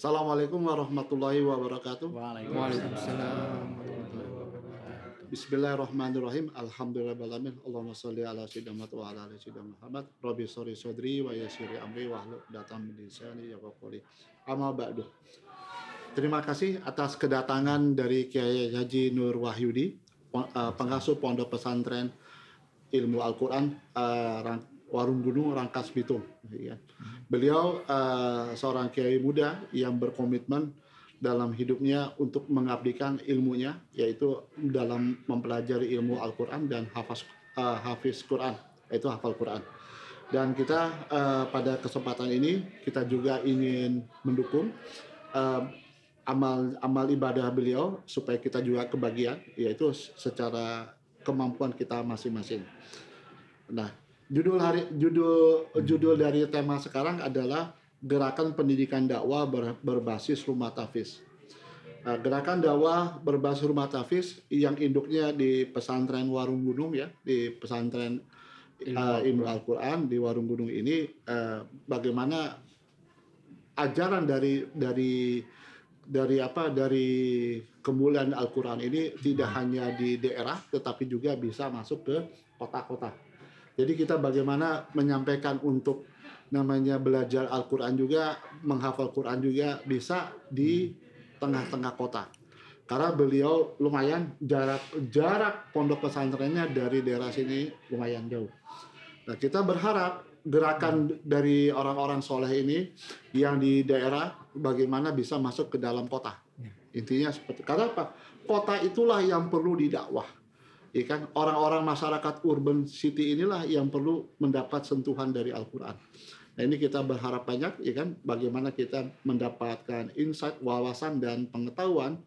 Assalamualaikum warahmatullahi wabarakatuh. Waalaikumsalam. Bismillahirrahmanirrahim. Alhamdulillahirabbil Allahumma sholli ala sayyidina wa ala ali sayyidina Muhammad. Rabbi shrah sadri wa yassir amri wahlul 'uqdatam min lisani yafqahu qawli. Amma ba'du. Terima kasih atas kedatangan dari Kiai Haji Nur Wahyudi, pengasuh Pondok Pesantren Ilmu Al-Quran Warung Gunung Rangkas Bitung. Beliau seorang kiai muda yang berkomitmen dalam hidupnya untuk mengabdikan ilmunya, yaitu dalam mempelajari ilmu Al-Quran dan hafiz Quran, yaitu hafal Quran. Dan kita pada kesempatan ini kita juga ingin mendukung amal ibadah beliau supaya kita juga kebagian, yaitu secara kemampuan kita masing-masing. Nah, judul dari tema sekarang adalah Gerakan Pendidikan Dakwah berbasis Rumah Tahfiz. Gerakan dakwah berbasis Rumah Tahfiz yang induknya di pesantren Warung Gunung, ya, di pesantren Ilmu Al-Quran di Warung Gunung ini, bagaimana ajaran dari kemuliaan Al-Quran ini tidak hanya di daerah tetapi juga bisa masuk ke kota-kota. Jadi kita bagaimana menyampaikan untuk namanya belajar Al-Quran juga, menghafal Quran juga bisa di tengah-tengah kota. Karena beliau lumayan jarak pondok pesantrennya dari daerah sini lumayan jauh. Nah, kita berharap gerakan dari orang-orang soleh ini yang di daerah bagaimana bisa masuk ke dalam kota. Intinya seperti, karena apa? Kota itulah yang perlu didakwah. Ya kan? Orang-orang masyarakat urban city inilah yang perlu mendapat sentuhan dari Al-Quran. Nah, ini kita berharap banyak, ya kan, bagaimana kita mendapatkan insight, wawasan dan pengetahuan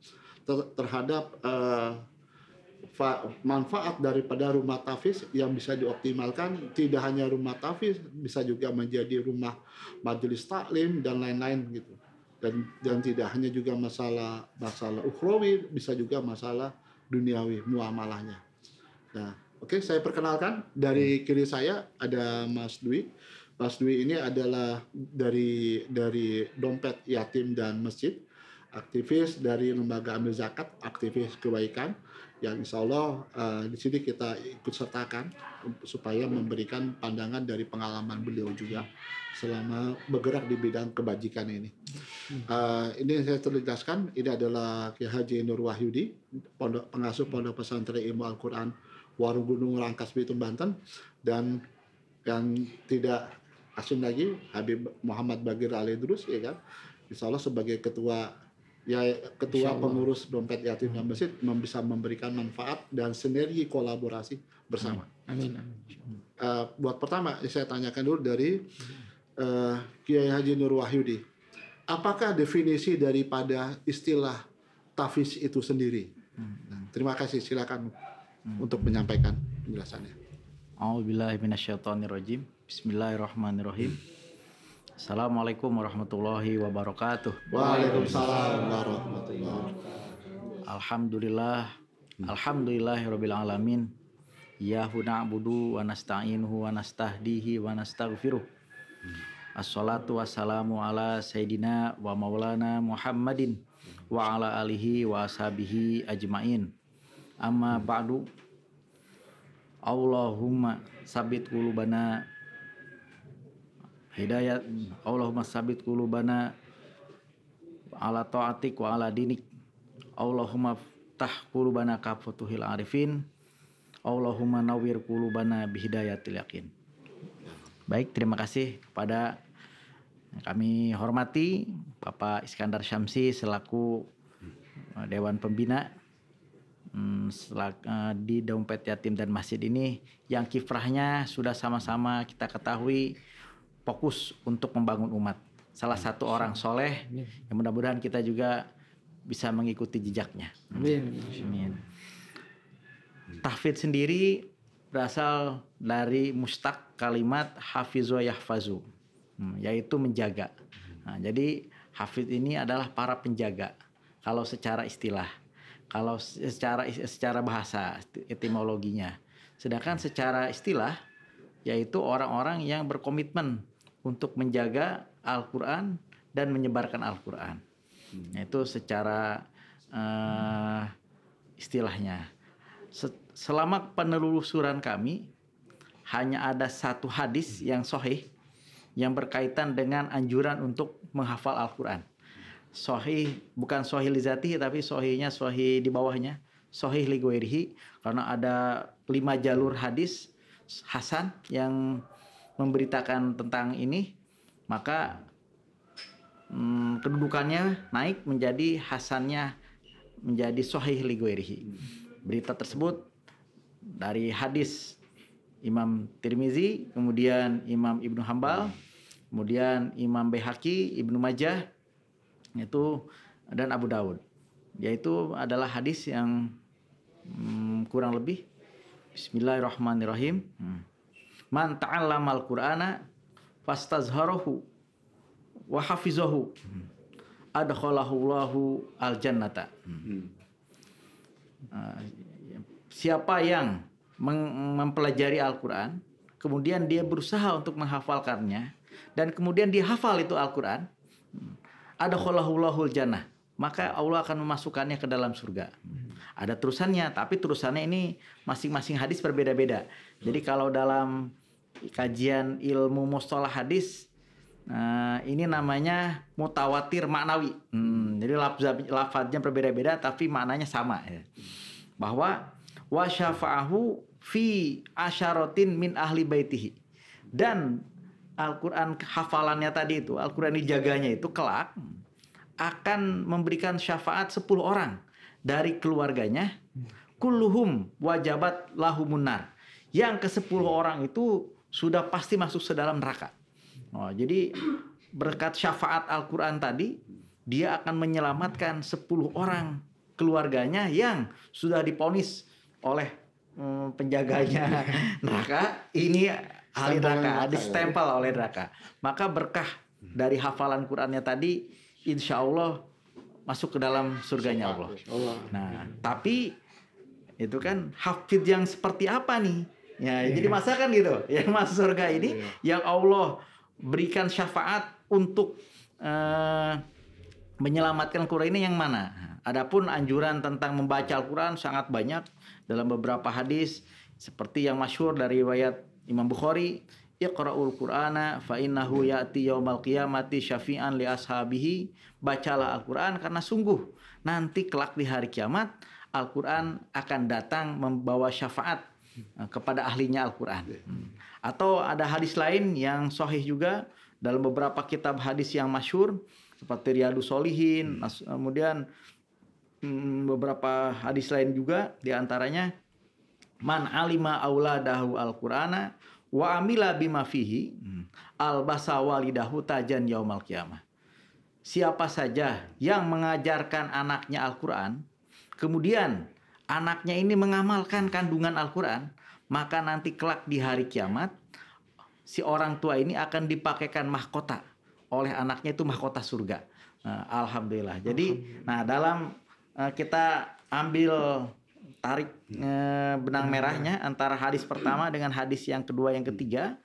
terhadap manfaat daripada rumah tahfiz yang bisa dioptimalkan. Tidak hanya rumah tahfiz, bisa juga menjadi rumah majelis taklim dan lain-lain gitu. Dan tidak hanya juga masalah ukhrawi, bisa juga masalah duniawi, muamalahnya. Nah, oke, saya perkenalkan dari kiri saya ada Mas Dwi. Mas Dwi ini adalah dari Dompet Yatim dan Masjid, aktivis dari Lembaga Amil Zakat, aktivis kebaikan, yang insya Allah di sini kita ikut sertakan supaya memberikan pandangan dari pengalaman beliau juga selama bergerak di bidang kebajikan ini. Ini saya terjelaskan, ini adalah Kiai Haji Nur Wahyudi, pengasuh Pondok Pesantren Ilmu Al-Quran Warung Gunung Rangkas Bitung Banten, dan yang tidak asing lagi Habib Muhammad Bagir Al-Idrus, ya kan, insya Allah sebagai ketua pengurus Dompet Yatim dan Masjid bisa memberikan manfaat dan sinergi kolaborasi bersama. Amin. Buat pertama saya tanyakan dulu dari Kiai Haji Nur Wahyudi, apakah definisi daripada istilah tahfiz itu sendiri? Terima kasih, silakan untuk menyampaikan penjelasannya. A'udzubillahi minasyaitonirrajim. Bismillahirrahmanirrahim. Assalamualaikum warahmatullahi wabarakatuh. Waalaikumsalam warahmatullahi wabarakatuh. Alhamdulillahirabbil alamin. Iyyahu na'budu wa nasta'inuhu wa nastahdihi wa nastaghfiruh. Assalatu wassalamu ala sayyidina wa maulana Muhammadin wa ala alihi wa ashabihi ajmain. Amma ba'du. Allahumma sabit qulubana hidayat, Allahumma sabit qulubana ala ta'atik wa ala dinik. Allahumma ftah qulubana ka futuhil arifin. Allahumma nawwir qulubana bihidayatil yaqin. Baik, terima kasih kepada kami hormati Bapak Iskandar Syamsi selaku Dewan Pembina di Dompet Yatim dan Masjid ini, yang kiprahnya sudah sama-sama kita ketahui fokus untuk membangun umat. Salah satu orang soleh yang mudah-mudahan kita juga bisa mengikuti jejaknya. Amin. Tahfidz sendiri berasal dari mustaq kalimat hafizu yahfazu, yaitu menjaga. Nah, jadi hafidz ini adalah para penjaga kalau secara istilah. Kalau secara bahasa etimologinya, sedangkan secara istilah yaitu orang-orang yang berkomitmen untuk menjaga Al-Quran dan menyebarkan Al-Quran. Itu secara istilahnya. Selama penelusuran kami hanya ada satu hadis yang sahih yang berkaitan dengan anjuran untuk menghafal Al-Quran. Sahih, bukan sahih li zatihi, tapi sahihnya sahih di bawahnya, sahih li ghairihi, karena ada 5 jalur hadis hasan yang memberitakan tentang ini, maka kedudukannya naik menjadi hasannya, menjadi sahih li ghairihi. Berita tersebut dari hadis Imam Tirmizi, kemudian Imam Ibnu Hambal, kemudian Imam Baihaqi, Ibnu Majah, itu dan Abu Daud. Yaitu adalah hadis yang kurang lebih Bismillahirrahmanirrahim. Man ta'allamal Qur'ana fastazharahu wa hafizahu adkhalahu Allahu al-jannata. Siapa yang mempelajari Al-Quran, kemudian dia berusaha untuk menghafalkannya, dan kemudian dia hafal itu Al-Quran, adkhalahu Allahul jannah, maka Allah akan memasukkannya ke dalam surga. Ada terusannya, tapi terusannya ini masing-masing hadis berbeda-beda. Jadi kalau dalam kajian ilmu mustalah hadis, ini namanya mutawatir maknawi. Jadi lafaznya berbeda-beda tapi maknanya sama. Bahwa wa syafa'ahu fi asyaratin min ahli baitihi. Dan Al-Quran hafalannya tadi itu, Al-Quran dijaganya itu kelak akan memberikan syafaat 10 orang dari keluarganya, kulluhum wajabat lahumun nar. Yang ke-10 orang itu sudah pasti masuk ke dalam neraka. Jadi berkat syafaat Al-Quran tadi, dia akan menyelamatkan 10 orang keluarganya yang sudah diponis oleh penjaganya neraka, ini ahli neraka, distempel oleh neraka. Maka berkah dari hafalan Qurannya tadi, insya Allah masuk ke dalam surganya Allah. Nah, tapi itu kan hafid yang seperti apa nih? Ya, jadi masa kan gitu, yang masuk surga ini, yang Allah berikan syafaat untuk menyelamatkan Quran ini yang mana? Adapun anjuran tentang membaca Al-Quran sangat banyak dalam beberapa hadis, seperti yang masyhur dari riwayat Imam Bukhari, Iqra'ul Qur'ana fa innahu ya'ti yaumal qiyamati syafi'an li ashabihi. Bacalah Al-Quran karena sungguh nanti kelak di hari kiamat Al-Quran akan datang membawa syafaat kepada ahlinya Al-Quran. Atau ada hadis lain yang sahih juga dalam beberapa kitab hadis yang masyhur seperti Riyadhus Shalihin, kemudian beberapa hadis lain juga, diantaranya man alima auladahu al-Qur'ana wa amila bima fihi albasa walidahu tajan yaumal qiyamah. Siapa saja yang mengajarkan anaknya Al-Quran, kemudian anaknya ini mengamalkan kandungan Al-Quran, maka nanti kelak di hari kiamat si orang tua ini akan dipakaikan mahkota oleh anaknya, itu mahkota surga. Alhamdulillah. Jadi, nah dalam kita ambil tarik benang merahnya antara hadis pertama dengan hadis yang kedua, yang ketiga.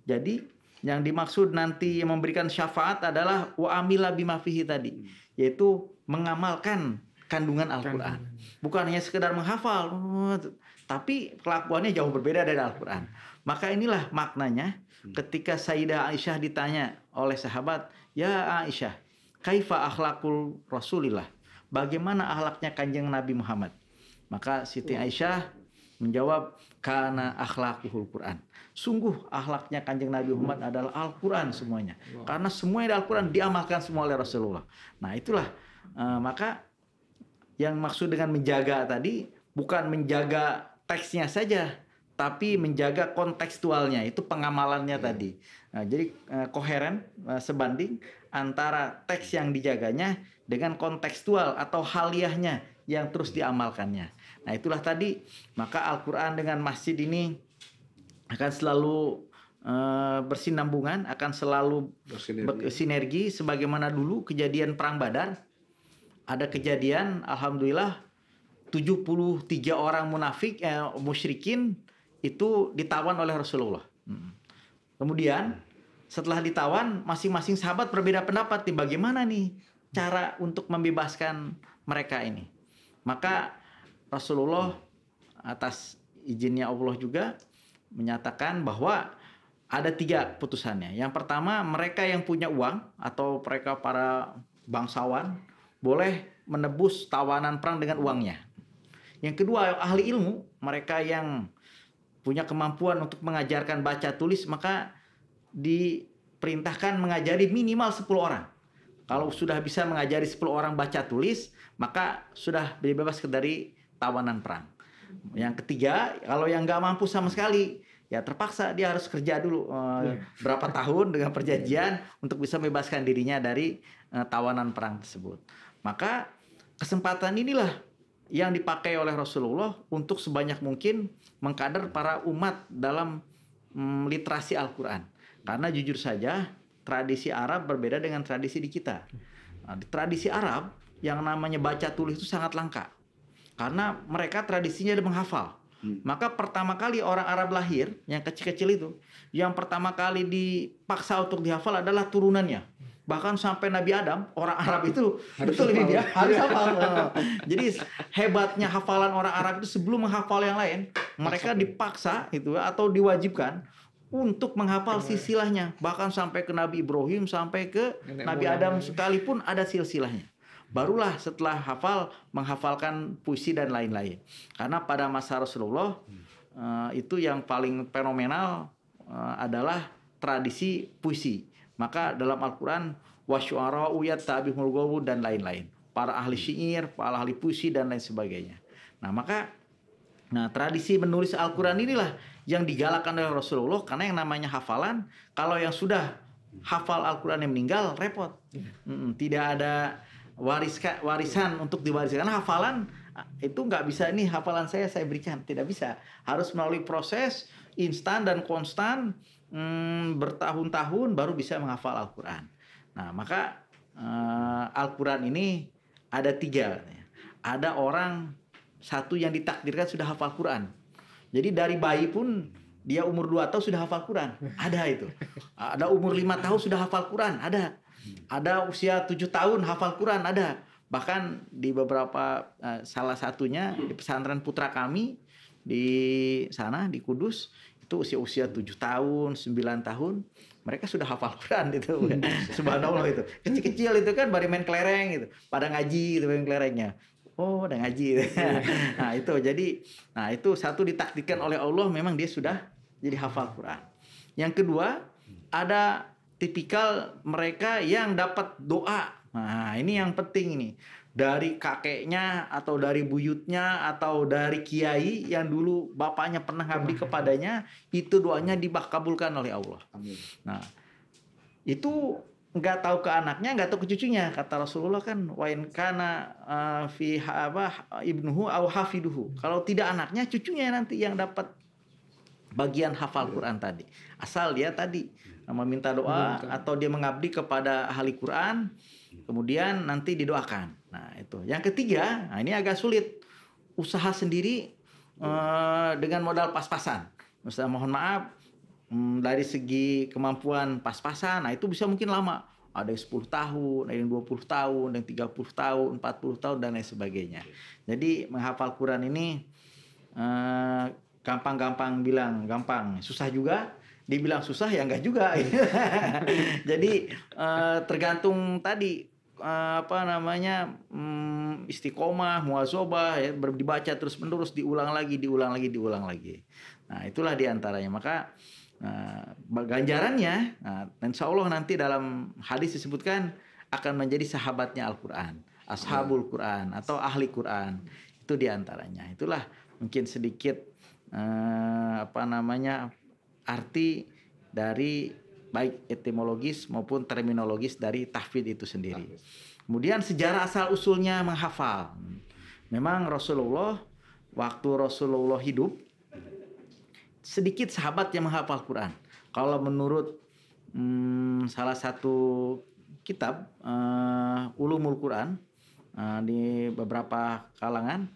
Jadi yang dimaksud nanti memberikan syafaat adalah wa amila bima fihi tadi, yaitu mengamalkan kandungan Al-Quran. Bukan hanya sekedar menghafal, tapi kelakuannya jauh berbeda dari Al-Quran. Maka inilah maknanya ketika Sayyidah Aisyah ditanya oleh sahabat, ya Aisyah, kaifa akhlakul Rasulillah? Bagaimana akhlaknya Kanjeng Nabi Muhammad? Maka Siti Aisyah menjawab, kana akhlakuhul Quran. Sungguh akhlaknya Kanjeng Nabi Muhammad adalah Al-Quran semuanya. Karena semuanya Al-Quran diamalkan semua oleh Rasulullah. Nah itulah, maka yang maksud dengan menjaga tadi bukan menjaga teksnya saja, tapi menjaga kontekstualnya, itu pengamalannya tadi. Nah, jadi koheren, sebanding antara teks yang dijaganya dengan kontekstual atau haliahnya yang terus diamalkannya. Nah itulah tadi, maka Al-Quran dengan masjid ini akan selalu bersinambungan, akan selalu bersinergi. Sebagaimana dulu kejadian Perang Badar, ada kejadian alhamdulillah 73 orang munafik musyrikin itu ditawan oleh Rasulullah. Kemudian setelah ditawan, masing-masing sahabat berbeda pendapat nih, bagaimana nih cara untuk membebaskan mereka ini. Maka Rasulullah atas izinnya Allah juga menyatakan bahwa ada 3 putusannya. Yang pertama, mereka yang punya uang atau mereka para bangsawan boleh menebus tawanan perang dengan uangnya. Yang kedua, ahli ilmu, mereka yang punya kemampuan untuk mengajarkan baca tulis, maka diperintahkan mengajari minimal 10 orang. Kalau sudah bisa mengajari 10 orang baca tulis, maka sudah bebas dari tawanan perang. Yang ketiga, kalau yang nggak mampu sama sekali, ya terpaksa dia harus kerja dulu berapa tahun dengan perjanjian untuk bisa membebaskan dirinya dari tawanan perang tersebut. Maka kesempatan inilah yang dipakai oleh Rasulullah untuk sebanyak mungkin mengkader para umat dalam literasi Al-Quran. Karena jujur saja tradisi Arab berbeda dengan tradisi di kita. Nah, di tradisi Arab yang namanya baca tulis itu sangat langka. Karena mereka tradisinya menghafal. Maka pertama kali orang Arab lahir, yang kecil-kecil itu, yang pertama kali dipaksa untuk dihafal adalah turunannya. Bahkan sampai Nabi Adam, orang Arab itu betul ini dia harus hafal. Jadi hebatnya hafalan orang Arab itu sebelum menghafal yang lain, mereka dipaksa itu atau diwajibkan untuk menghafal silsilahnya. Bahkan sampai ke Nabi Ibrahim, sampai ke Nabi Adam sekalipun ada silsilahnya. Barulah setelah hafal menghafalkan puisi dan lain-lain. Karena pada masa Rasulullah itu yang paling fenomenal adalah tradisi puisi. Maka dalam Al-Quran wasyu'ara'u yattabi'uhumul ghawun dan lain-lain. Para ahli syair, para ahli puisi dan lain sebagainya. Nah, tradisi menulis Al-Quran inilah yang digalakkan oleh Rasulullah, karena yang namanya hafalan, kalau yang sudah hafal Al-Quran yang meninggal repot. Tidak ada warisan untuk diwariskan. Karena hafalan itu nggak bisa, ini hafalan saya berikan, tidak bisa. Harus melalui proses instan dan konstan, bertahun-tahun baru bisa menghafal Al-Quran. Nah, maka Al-Quran ini ada 3. Ada orang satu yang ditakdirkan sudah hafal Quran. Jadi dari bayi pun dia umur 2 tahun sudah hafal Quran. Ada itu. Ada umur 5 tahun sudah hafal Quran. Ada usia 7 tahun hafal Quran, ada. Bahkan di beberapa, salah satunya di pesantren putra kami di sana di Kudus, itu usia 7 tahun, 9 tahun, mereka sudah hafal Quran itu. Subhanallah itu. Kecil-kecil itu kan baru main kelereng gitu. Pada ngaji gitu main kelerengnya. Oh, udah ngaji. Nah, itu jadi, itu satu ditakdirkan oleh Allah, memang dia sudah jadi hafal Quran. Yang kedua, ada tipikal mereka yang dapat doa. Nah, ini yang penting ini. Dari kakeknya atau dari buyutnya atau dari kiai yang dulu bapaknya pernah ngabdi kepadanya, itu doanya dikabulkan oleh Allah. Amin. Nah, itu nggak tahu ke anaknya, nggak tahu ke cucunya. Kata Rasulullah kan, wa in kana fi ibnuhu aw hafiduhu. Kalau tidak anaknya, cucunya nanti yang dapat bagian hafal Quran tadi. Asal dia tadi meminta doa atau dia mengabdi kepada ahli Quran, kemudian nanti didoakan. Nah, itu. Yang ketiga, ini agak sulit. Usaha sendiri dengan modal pas-pasan. Misalnya mohon maaf, dari segi kemampuan pas-pasan, nah itu bisa mungkin lama. Ada yang 10 tahun, ada yang 20 tahun, ada yang 30 tahun, 40 tahun, dan lain sebagainya. Jadi menghafal Quran ini gampang-gampang bilang gampang, susah juga. Dibilang susah ya enggak juga. Jadi tergantung tadi istiqomah, muazobah, ya, dibaca terus-menerus, diulang lagi. Nah, itulah diantaranya. Maka ganjarannya, insya Allah nanti dalam hadis disebutkan akan menjadi sahabatnya Al-Quran, ashabul Quran atau ahli Quran. Itu diantaranya. Itulah mungkin sedikit arti dari baik etimologis maupun terminologis dari tahfidz itu sendiri. Kemudian sejarah asal usulnya menghafal. Memang Rasulullah, waktu Rasulullah hidup, sedikit sahabat yang menghafal Quran. Kalau menurut salah satu kitab Ulumul Quran, di beberapa kalangan,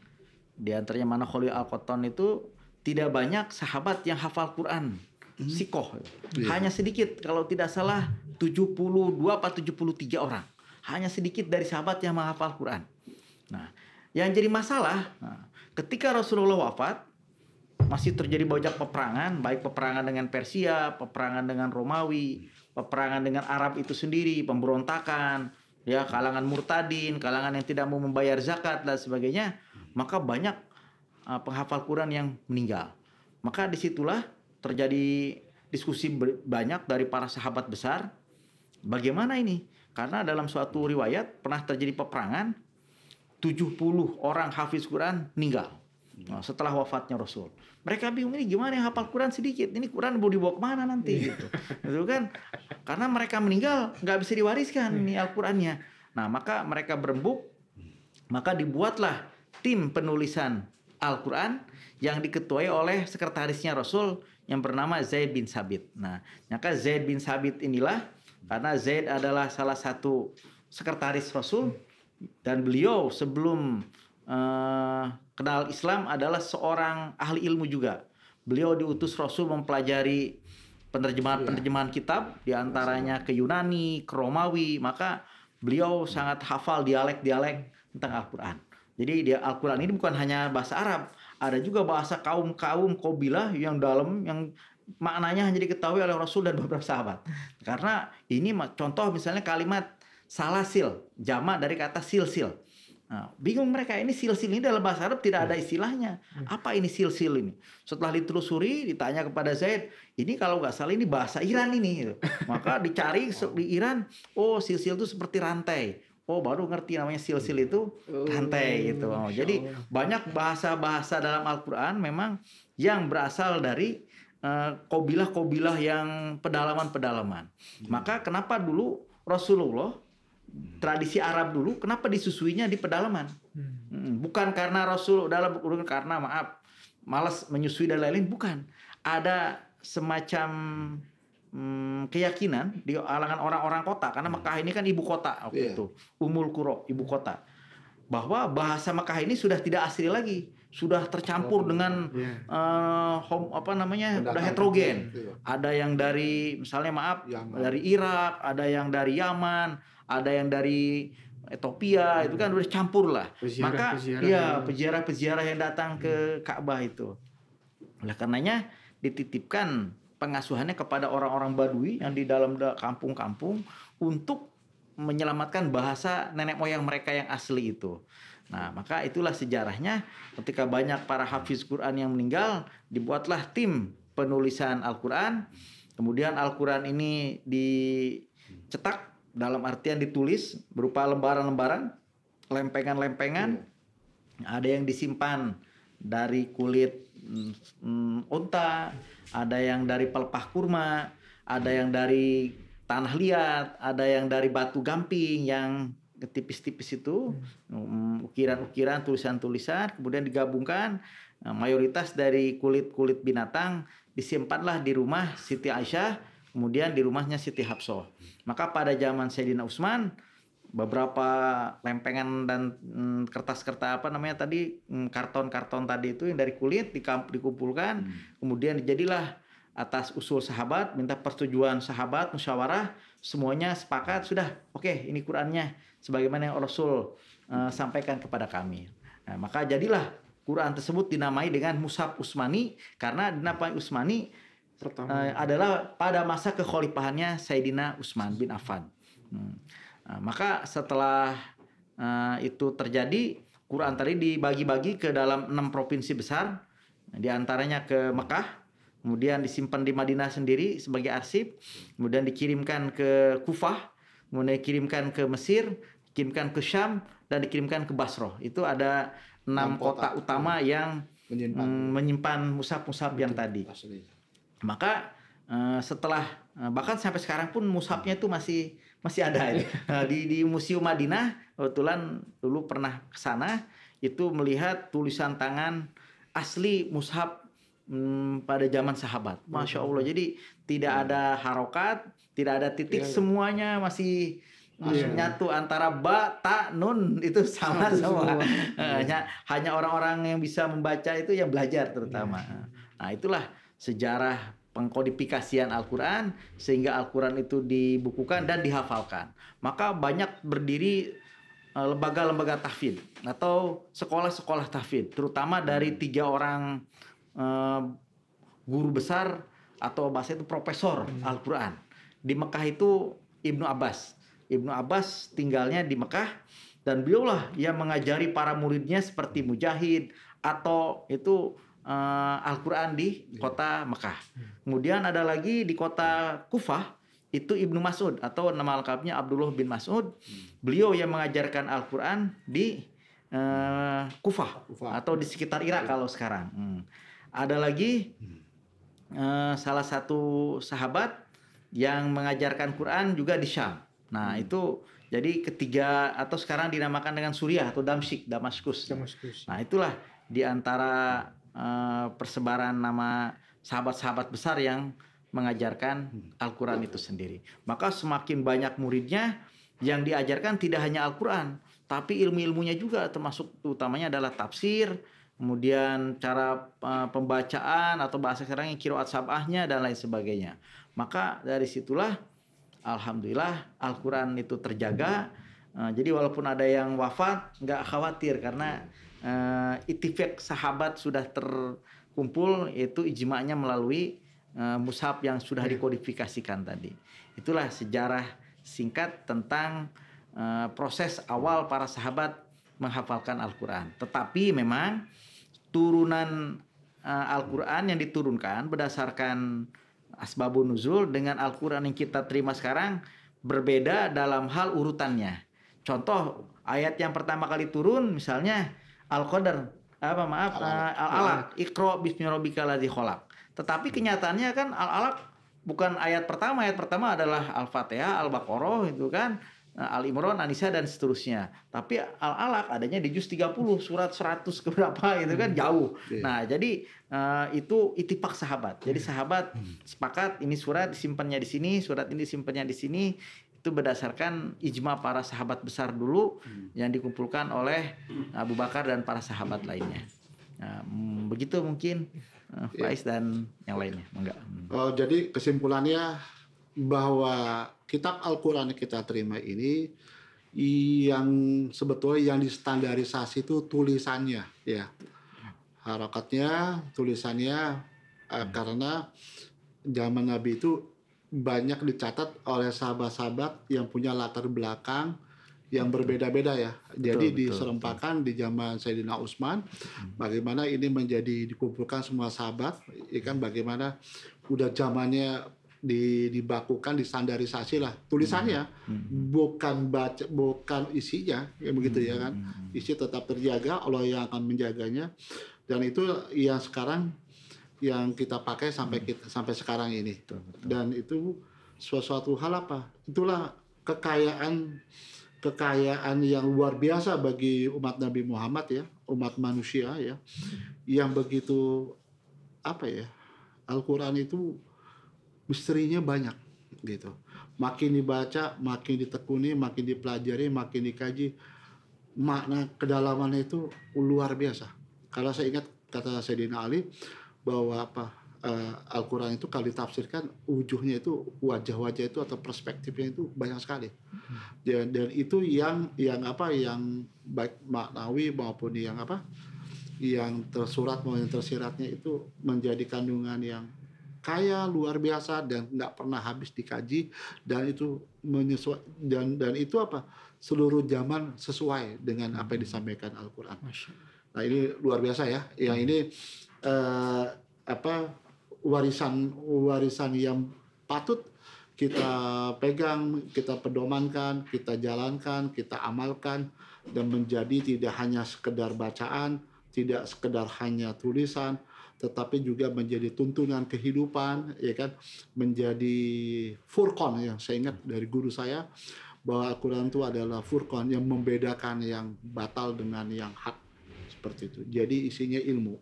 di antaranya Manakholil Al-Qattan, itu tidak banyak sahabat yang hafal Quran. Sikoh. Hanya sedikit, kalau tidak salah 72 atau 73 orang. hanya sedikit dari sahabat yang menghafal Quran. Nah, yang jadi masalah, ketika Rasulullah wafat, masih terjadi banyak peperangan, baik peperangan dengan Persia, peperangan dengan Romawi, peperangan dengan Arab itu sendiri, pemberontakan, ya kalangan murtadin, kalangan yang tidak mau membayar zakat dan sebagainya, maka banyak penghafal Quran yang meninggal. Maka disitulah terjadi diskusi banyak dari para sahabat besar. Bagaimana ini? Karena dalam suatu riwayat pernah terjadi peperangan, 70 orang hafiz Quran meninggal setelah wafatnya Rasul. Mereka bingung, ini gimana yang hafal Quran sedikit? Ini Quran mau dibawa kemana nanti? Gitu. Itu kan? Karena mereka meninggal, nggak bisa diwariskan ini Al-Qurannya. Nah, maka mereka berembuk, maka dibuatlah tim penulisan Al-Quran yang diketuai oleh sekretarisnya Rasul yang bernama Zaid bin Sabit. Nah, maka Zaid bin Sabit inilah, karena Zaid adalah salah satu sekretaris Rasul, dan beliau sebelum kenal Islam adalah seorang ahli ilmu juga. Beliau diutus Rasul mempelajari penerjemahan kitab, diantaranya ke Yunani, ke Romawi. Maka beliau sangat hafal dialek-dialek tentang Al-Quran. Jadi Al-Quran ini bukan hanya bahasa Arab, ada juga bahasa kaum-kaum qabilah yang dalam, yang maknanya hanya diketahui oleh Rasul dan beberapa sahabat. Karena ini contoh misalnya kalimat salasil, jamak dari kata silsil. Nah, bingung mereka, ini silsil ini dalam bahasa Arab tidak ada istilahnya. Apa ini silsil ini? Setelah ditelusuri, ditanya kepada Zaid, ini kalau nggak salah ini bahasa Iran ini. Maka dicari di Iran, oh silsil itu seperti rantai. Oh, baru ngerti namanya silsil itu rantai gitu. Oh, jadi banyak bahasa-bahasa dalam Al-Quran memang yang berasal dari qabilah-qabilah yang pedalaman-pedalaman. Maka kenapa dulu Rasulullah, tradisi Arab dulu, kenapa disusuinya di pedalaman? Bukan karena Rasul karena malas menyusui dan lain-lain, bukan. Ada semacam keyakinan di kalangan orang-orang kota, karena Mekah ini kan ibu kota waktu itu, Ummul Qura, ibu kota, bahwa bahasa Mekah ini sudah tidak asli lagi, sudah tercampur dengan udah heterogen. Ada yang dari misalnya dari Irak, ada yang dari Yaman, ada yang dari Ethiopia, itu kan udah campur lah. Maka peziarah-peziarah yang datang ke Ka'bah itu. Oleh karenanya dititipkan pengasuhannya kepada orang-orang Badui yang di dalam kampung-kampung untuk menyelamatkan bahasa nenek moyang mereka yang asli itu. Nah, maka itulah sejarahnya ketika banyak para hafiz Quran yang meninggal, dibuatlah tim penulisan Al-Quran. Kemudian Al-Quran ini dicetak, dalam artian ditulis berupa lembaran-lembaran, lempengan-lempengan. Ada yang disimpan dari kulit unta, ada yang dari pelepah kurma, ada yang dari tanah liat, ada yang dari batu gamping yang tipis-tipis itu, ukiran-ukiran, tulisan-tulisan, kemudian digabungkan. Mayoritas dari kulit-kulit binatang disimpanlah di rumah Siti Aisyah, kemudian di rumahnya Siti Hafsah. Maka pada zaman Sayyidina Utsman, beberapa lempengan dan kertas-kertas karton-karton tadi itu yang dari kulit dikumpulkan, kemudian jadilah atas usul sahabat, minta persetujuan sahabat, musyawarah, semuanya sepakat, sudah oke, ini Qurannya sebagaimana yang Rasul sampaikan kepada kami. Nah, maka jadilah Quran tersebut dinamai dengan Mushaf Utsmani, karena dinamai Utsmani adalah pada masa kekhalifahannya Sayyidina Utsman bin Affan. Maka setelah itu terjadi, Quran tadi dibagi-bagi ke dalam 6 provinsi besar, di antaranya ke Mekah, kemudian disimpan di Madinah sendiri sebagai arsip, kemudian dikirimkan ke Kufah, kemudian dikirimkan ke Mesir, dikirimkan ke Syam, dan dikirimkan ke Basrah. Itu ada 6 kota utama yang menyimpan mushaf-mushaf yang tadi. Maka setelah bahkan sampai sekarang pun mushafnya itu masih ada ya. Di Museum Madinah, kebetulan dulu pernah ke sana, itu melihat tulisan tangan asli mushaf pada zaman sahabat. Masya Allah. Jadi tidak ada harokat, tidak ada titik, semuanya masih nyatu antara ba, ta, nun, itu sama semua. Hanya orang-orang yang bisa membaca itu yang belajar terutama. Nah, itulah sejarah pengkodifikasian Al-Quran sehingga Al-Quran itu dibukukan dan dihafalkan. Maka banyak berdiri lembaga-lembaga tahfidz atau sekolah-sekolah tahfidz, terutama dari 3 orang guru besar atau bahasa itu profesor Al-Quran. Di Mekah itu Ibnu Abbas. Ibnu Abbas tinggalnya di Mekah dan beliaulah yang mengajari para muridnya seperti Mujahid atau itu Al-Quran di kota Mekah. Kemudian ada lagi di kota Kufah itu Ibnu Mas'ud atau nama lengkapnya Abdullah bin Mas'ud. Beliau yang mengajarkan Al-Quran di Kufah atau di sekitar Irak kalau sekarang. Ada lagi salah satu sahabat yang mengajarkan Quran juga di Syam. Nah, itu jadi ketiga atau sekarang dinamakan dengan Suriah atau Damaskus. Nah, itulah di antara persebaran nama sahabat-sahabat besar yang mengajarkan Al-Quran itu sendiri. Maka semakin banyak muridnya yang diajarkan tidak hanya Al-Quran, tapi ilmu-ilmunya juga termasuk utamanya adalah tafsir, kemudian cara pembacaan atau bahasa sekarang yang qiraat sab'ahnya dan lain sebagainya. Maka dari situlah alhamdulillah Al-Quran itu terjaga. Jadi walaupun ada yang wafat nggak khawatir karena ittifaq sahabat sudah terkumpul, itu ijma'nya melalui mushaf yang sudah dikodifikasikan tadi. Itulah sejarah singkat tentang proses awal para sahabat menghafalkan Al-Quran. Tetapi memang turunan Al-Quran yang diturunkan berdasarkan asbabun nuzul dengan Al-Quran yang kita terima sekarang berbeda dalam hal urutannya. Contoh ayat yang pertama kali turun misalnya Al-Qadar, Al-Alaq, Iqra bismi rabbikal ladzi khalaq. Tetapi kenyataannya kan Al-Alaq bukan ayat pertama adalah Al-Fatihah, Al-Baqarah itu kan, Al-Imran, An-Nisa dan seterusnya. Tapi Al-Alaq adanya di juz 30, surat 100 ke berapa itu kan jauh. Nah, jadi itu ittifaq sahabat. Jadi sahabat sepakat ini surat disimpannya di sini, surat ini disimpannya di sini. Itu berdasarkan ijma para sahabat besar dulu yang dikumpulkan oleh Abu Bakar dan para sahabat lainnya. Nah, begitu mungkin Faiz dan yang lainnya. Enggak. Jadi kesimpulannya bahwa kitab Al-Quran yang kita terima ini yang sebetulnya yang distandarisasi itu tulisannya, ya, harakatnya, tulisannya, karena zaman Nabi itu banyak dicatat oleh sahabat-sahabat yang punya latar belakang yang berbeda-beda ya. Jadi diserempakan di zaman Sayyidina Utsman, bagaimana ini menjadi dikumpulkan semua sahabat, ya kan, bagaimana udah zamannya dibakukan, distandarisasi lah tulisannya, bukan baca, bukan isinya, ya begitu ya kan. Isi tetap terjaga, Allah yang akan menjaganya, dan itu yang sekarang yang kita pakai sampai sekarang ini. Dan itu suatu hal apa? Itulah kekayaan yang luar biasa bagi umat Nabi Muhammad ya, umat manusia ya, yang begitu apa ya, Al-Quran itu misterinya banyak gitu. Makin dibaca, makin ditekuni, makin dipelajari, makin dikaji, makna kedalamannya itu luar biasa. Kalau saya ingat kata Sayyidina Ali bahwa Al-Quran itu kalau ditafsirkan ujungnya itu wajah-wajah itu atau perspektifnya itu banyak sekali. Dan itu yang baik maknawi maupun yang tersurat maupun yang tersiratnya itu menjadi kandungan yang kaya luar biasa dan nggak pernah habis dikaji, dan itu dan itu seluruh zaman sesuai dengan apa yang disampaikan Al-Quran. Nah, ini luar biasa ya. Yang ini warisan yang patut kita pegang, kita pedomankan, kita jalankan, kita amalkan, dan menjadi tidak hanya sekedar bacaan, tidak sekedar hanya tulisan, tetapi juga menjadi tuntunan kehidupan, ya kan, menjadi furqan. Yang saya ingat dari guru saya bahwa Al-Quran itu adalah furqan yang membedakan yang batal dengan yang hak, seperti itu. Jadi isinya ilmu,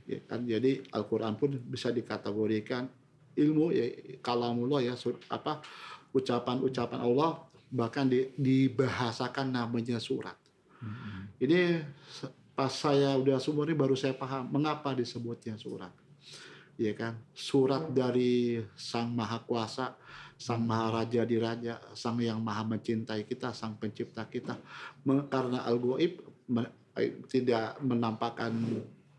ya kan. Jadi Al-Quran pun bisa dikategorikan ilmu, ya, kalamullah ya, ucapan-ucapan Allah, bahkan dibahasakan namanya surat. Ini pas saya udah seumur ini baru saya paham mengapa disebutnya surat. ya kan? Surat dari Sang Maha Kuasa, Sang Maha Raja di Raja, Sang yang Maha mencintai kita, Sang Pencipta kita. Karena Al-Ghaib tidak menampakkan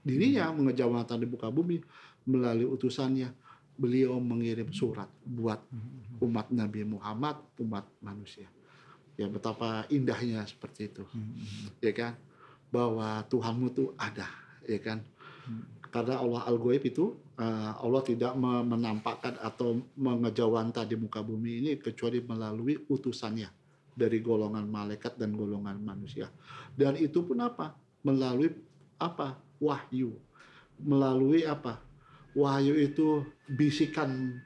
dirinya, mengejawantah di muka bumi melalui utusannya. Beliau mengirim surat buat umat Nabi Muhammad, umat manusia. Ya, betapa indahnya seperti itu, ya kan? Bahwa Tuhanmu tuh ada, ya kan? Karena Allah Al-Ghaib itu, Allah tidak menampakkan atau mengejawantah di muka bumi ini kecuali melalui utusannya dari golongan malaikat dan golongan manusia. Dan itu pun apa? Melalui apa? Wahyu. Melalui apa? Wahyu itu bisikan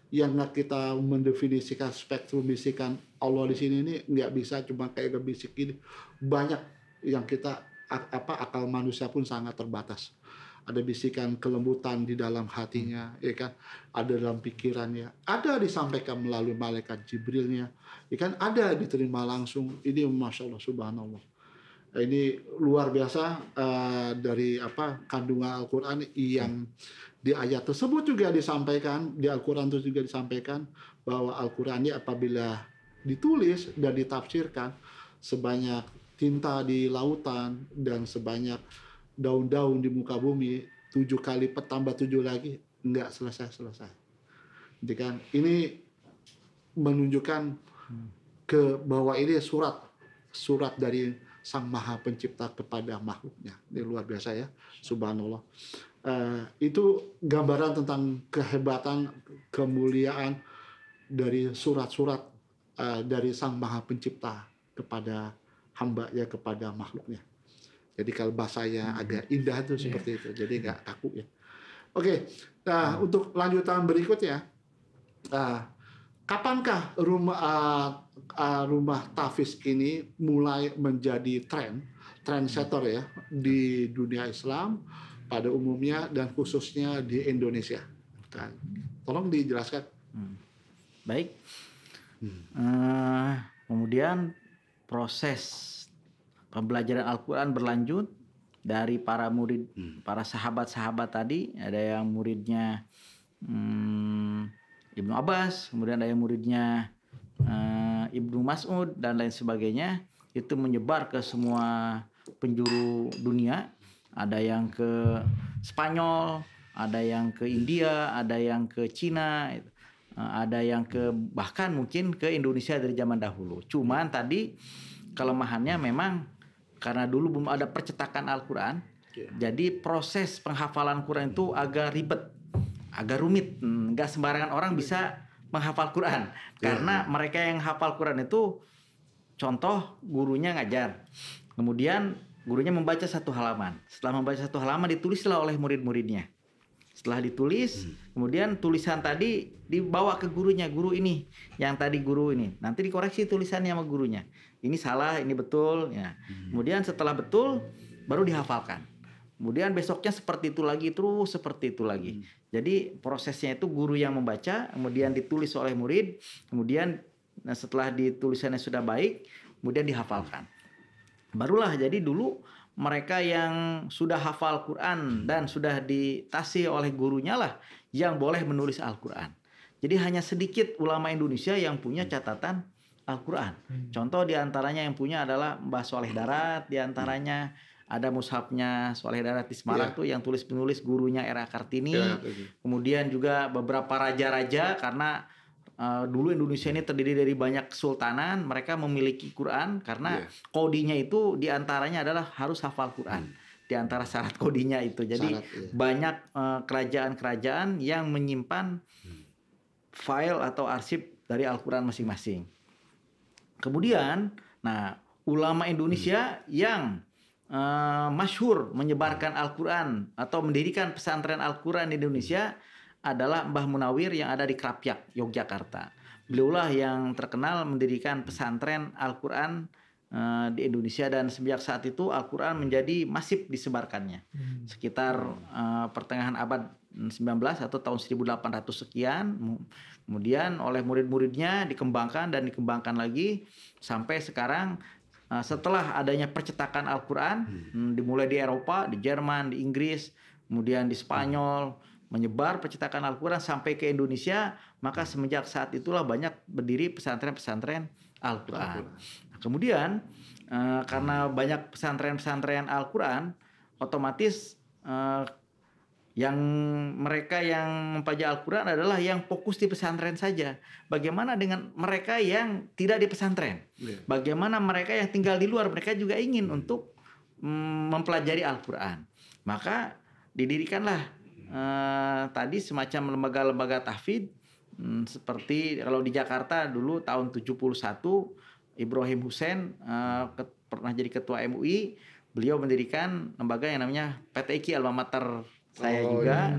yang nggak kita mendefinisikan spektrum bisikan Allah di sini ini nggak bisa cuma kayak bisik ini, banyak yang kita akal manusia pun sangat terbatas. Ada bisikan kelembutan di dalam hatinya, ya kan? Ada dalam pikirannya, ada disampaikan melalui malaikat Jibrilnya, ya kan? Ada diterima langsung. Ini masya Allah, subhanallah. Ini luar biasa dari kandungan Al-Quran yang di ayat tersebut juga disampaikan, di Al-Quran itu juga disampaikan bahwa Al-Quran ini apabila ditulis dan ditafsirkan sebanyak tinta di lautan dan sebanyak daun-daun di muka bumi, 7 kali tambah 7 lagi, nggak selesai-selesai. Jadi kan ini menunjukkan bahwa ini surat dari Sang Maha Pencipta kepada makhluknya. Ini luar biasa ya, subhanallah. Itu gambaran tentang kehebatan, kemuliaan dari surat-surat dari Sang Maha Pencipta kepada hamba ya, kepada makhluknya. Jadi kalau bahasanya agak indah itu seperti itu. Jadi nggak kaku ya. Oke, nah untuk lanjutan berikutnya, kapankah rumah tahfiz ini mulai menjadi trendsetter ya di dunia Islam pada umumnya dan khususnya di Indonesia? Tolong dijelaskan. Baik. Kemudian proses pembelajaran Al-Quran berlanjut dari para murid, para sahabat-sahabat tadi. Ada yang muridnya Ibnu Abbas, kemudian ada yang muridnya Ibnu Mas'ud dan lain sebagainya. Itu menyebar ke semua penjuru dunia. Ada yang ke Spanyol, ada yang ke India, ada yang ke Cina, ada yang ke bahkan mungkin ke Indonesia dari zaman dahulu. Cuman tadi kelemahannya memang karena dulu belum ada percetakan Al-Quran, jadi proses penghafalan Quran itu agak ribet, agak rumit. Nggak sembarangan orang bisa menghafal Quran. Karena mereka yang hafal Quran itu, contoh gurunya ngajar, kemudian gurunya membaca 1 halaman. Setelah membaca 1 halaman, ditulislah oleh murid-muridnya. Setelah ditulis, kemudian tulisan tadi dibawa ke gurunya, guru ini, yang tadi guru ini. Nanti dikoreksi tulisannya sama gurunya. Ini salah, ini betul. Ya. Kemudian setelah betul, baru dihafalkan. Kemudian besoknya seperti itu lagi, terus seperti itu lagi. Jadi prosesnya itu guru yang membaca, kemudian ditulis oleh murid, kemudian setelah ditulisannya sudah baik, kemudian dihafalkan. Barulah jadi dulu mereka yang sudah hafal Quran dan sudah ditasih oleh gurunya lah yang boleh menulis Al-Quran. Jadi hanya sedikit ulama Indonesia yang punya catatan Al-Quran. Contoh diantaranya yang punya adalah Mbah Soleh Darat, diantaranya ada mushafnya Soleh Darat di Semarang tuh yang tulis penulis gurunya R.A. Kartini. Kemudian juga beberapa raja-raja, karena dulu Indonesia ini terdiri dari banyak kesultanan, mereka memiliki Quran karena kodinya itu diantaranya adalah harus hafal Quran. Di antara syarat kodinya itu. Jadi banyak kerajaan-kerajaan yang menyimpan file atau arsip dari Al-Quran masing-masing. Kemudian, ulama Indonesia yang masyhur menyebarkan Al-Quran atau mendirikan pesantren Al-Quran di Indonesia adalah Mbah Munawir yang ada di Krapyak, Yogyakarta. Beliaulah yang terkenal mendirikan pesantren Al-Quran di Indonesia, dan sejak saat itu Al-Quran menjadi masif disebarkannya. Sekitar pertengahan abad 19 atau tahun 1800 sekian. Kemudian oleh murid-muridnya dikembangkan dan dikembangkan lagi sampai sekarang. Setelah adanya percetakan Al-Quran, dimulai di Eropa, di Jerman, di Inggris, kemudian di Spanyol, menyebar percetakan Al-Quran sampai ke Indonesia, maka semenjak saat itulah banyak berdiri pesantren-pesantren Al-Quran. Nah, kemudian karena banyak pesantren-pesantren Al-Quran, otomatis yang mereka yang mempelajari Al-Quran adalah yang fokus di pesantren saja. Bagaimana dengan mereka yang tidak di pesantren? Bagaimana mereka yang tinggal di luar? Mereka juga ingin untuk mempelajari Al-Quran. Maka didirikanlah tadi semacam lembaga-lembaga tahfidz, seperti kalau di Jakarta dulu tahun 71 Ibrahim Hussein pernah jadi ketua MUI. Beliau mendirikan lembaga yang namanya PTIQ, alma mater saya juga,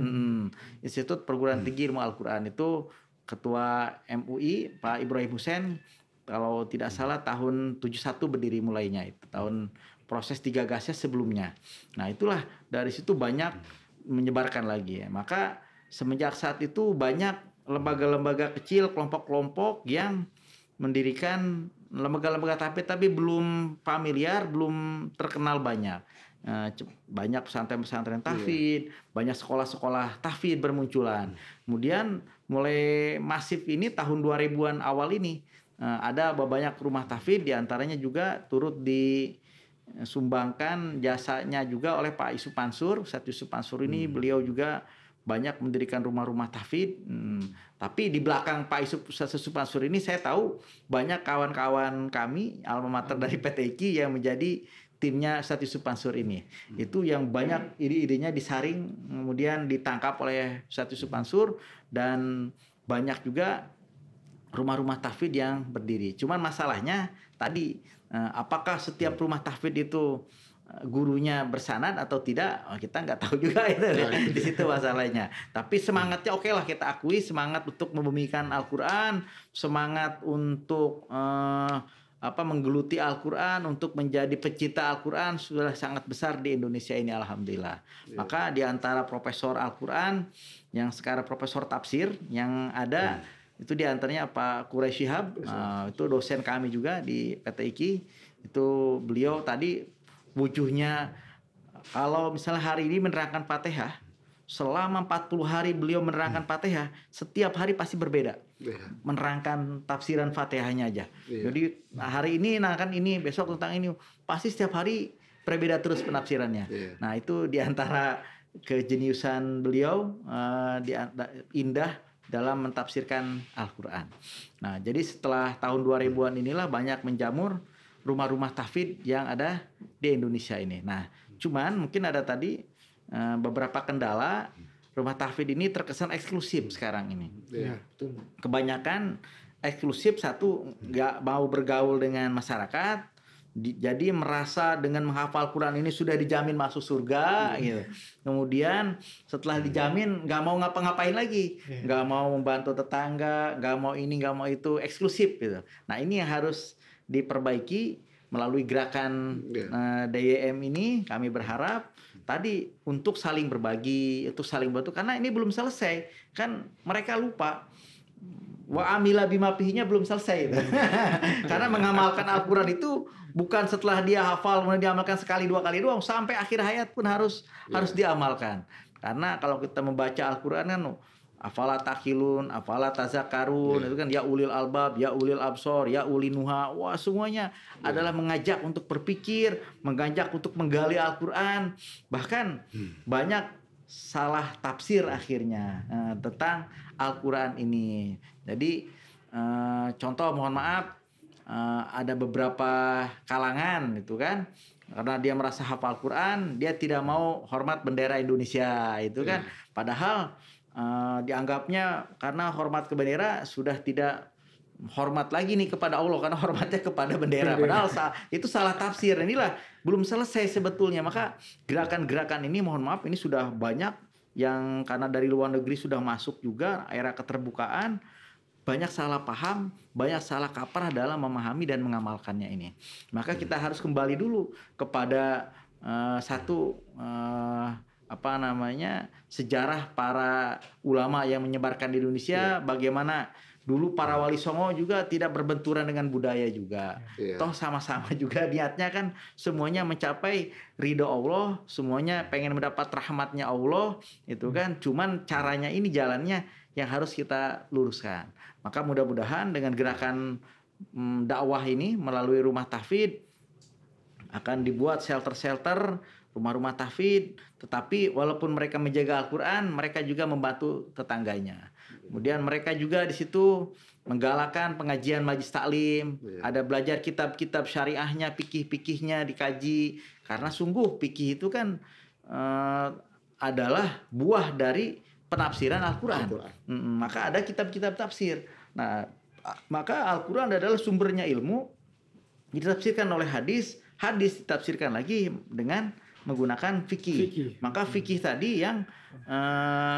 Institut Perguruan Tinggi Ilmu Al-Quran. Itu ketua MUI Pak Ibrahim Hussein, kalau tidak salah tahun 71 berdiri mulainya, itu tahun proses digagasnya sebelumnya. Nah itulah dari situ banyak menyebarkan lagi ya. Maka semenjak saat itu banyak lembaga-lembaga kecil, kelompok-kelompok yang mendirikan lembaga-lembaga tahfidz, tapi belum familiar, belum terkenal banyak. Banyak pesantren-pesantren tahfidz, banyak sekolah-sekolah tahfidz bermunculan. Kemudian mulai masif ini tahun 2000-an awal ini ada banyak rumah tahfidz, diantaranya juga turut disumbangkan jasanya juga oleh Pak Yusuf Mansur. Ustadz Yusuf Mansur ini beliau juga banyak mendirikan rumah-rumah tahfidz. Tapi di belakang Pak Ustadz Yusuf Mansur ini saya tahu banyak kawan-kawan kami alma mater dari PTIQ yang menjadi timnya Ustadz Yusuf Mansur ini. Itu yang banyak ide-idenya disaring, kemudian ditangkap oleh Ustadz Yusuf Mansur, dan banyak juga rumah-rumah tahfidz yang berdiri. Cuman masalahnya tadi, apakah setiap rumah tahfidz itu gurunya bersanad atau tidak, kita nggak tahu juga itu. Di situ masalahnya. Tapi semangatnya oke lah, kita akui semangat untuk membumikan Al-Quran, semangat untuk menggeluti Al-Quran, untuk menjadi pecinta Al-Quran sudah sangat besar di Indonesia ini, alhamdulillah. Maka di antara profesor Al-Quran yang sekarang profesor tafsir yang ada, itu di antaranya Pak Quraish Shihab, itu dosen kami juga di PTIQ. Itu beliau tadi wujuhnya, kalau misalnya hari ini menerangkan Fatihah, selama 40 hari beliau menerangkan Fatihah, setiap hari pasti berbeda. Menerangkan tafsiran Fatihahnya aja. Jadi hari ini menerangkan ini, besok tentang ini, pasti setiap hari berbeda terus penafsirannya. Nah itu diantara kejeniusan beliau, indah dalam mentafsirkan Al-Quran. Nah jadi setelah tahun 2000-an inilah banyak menjamur rumah-rumah tahfidz yang ada di Indonesia ini. Nah cuman mungkin ada tadi beberapa kendala. Rumah tahfidz ini terkesan eksklusif sekarang ini. Betul. Kebanyakan eksklusif, satu nggak mau bergaul dengan masyarakat, jadi merasa dengan menghafal Quran ini sudah dijamin masuk surga. Gitu. Kemudian setelah dijamin nggak mau ngapa-ngapain lagi, nggak mau membantu tetangga, nggak mau ini, nggak mau itu, eksklusif gitu. Nah ini yang harus diperbaiki melalui gerakan DYM ini. Kami berharap tadi untuk saling berbagi, itu saling bantu, karena ini belum selesai. Kan mereka lupa wa amila bima fihinya belum selesai. Karena mengamalkan Al-Quran itu bukan setelah dia hafal kemudian diamalkan sekali dua kali doang, sampai akhir hayat pun harus diamalkan. Karena kalau kita membaca Al-Quran kan afala takilun, afala tazakarun, itu kan ya ulil albab, ya ulil absor, ya ulinuha. Wah, semuanya adalah mengajak untuk berpikir, mengajak untuk menggali Al-Quran. Bahkan banyak salah tafsir akhirnya tentang Al-Quran ini. Jadi contoh, mohon maaf, ada beberapa kalangan itu kan, karena dia merasa hafal Quran, dia tidak mau hormat bendera Indonesia itu kan. Padahal dianggapnya karena hormat ke bendera sudah tidak hormat lagi nih kepada Allah, karena hormatnya kepada bendera. Padahal itu salah tafsir. Inilah belum selesai sebetulnya. Maka gerakan-gerakan ini, mohon maaf, ini sudah banyak yang karena dari luar negeri sudah masuk juga era keterbukaan, banyak salah paham, banyak salah kaprah dalam memahami dan mengamalkannya ini. Maka kita harus kembali dulu kepada sejarah para ulama yang menyebarkan di Indonesia, bagaimana Dulu para wali songo juga tidak berbenturan dengan budaya juga. Iya. Toh sama-sama juga niatnya kan semuanya mencapai ridho Allah, semuanya pengen mendapat rahmatnya Allah, itu kan. Cuman caranya ini jalannya yang harus kita luruskan. Maka mudah-mudahan dengan gerakan dakwah ini melalui rumah tahfidz akan dibuat shelter-shelter, rumah-rumah tahfidz, tetapi walaupun mereka menjaga Al-Quran, mereka juga membantu tetangganya. Kemudian mereka juga di situ menggalakkan pengajian majlis taklim, ada belajar kitab-kitab syariahnya, fikih-fikihnya dikaji, karena sungguh fikih itu kan adalah buah dari penafsiran Al-Quran. Maka ada kitab-kitab tafsir. Nah, maka Al-Quran adalah sumbernya ilmu, ditafsirkan oleh hadis, hadis ditafsirkan lagi dengan menggunakan fikih. Maka fikih tadi yang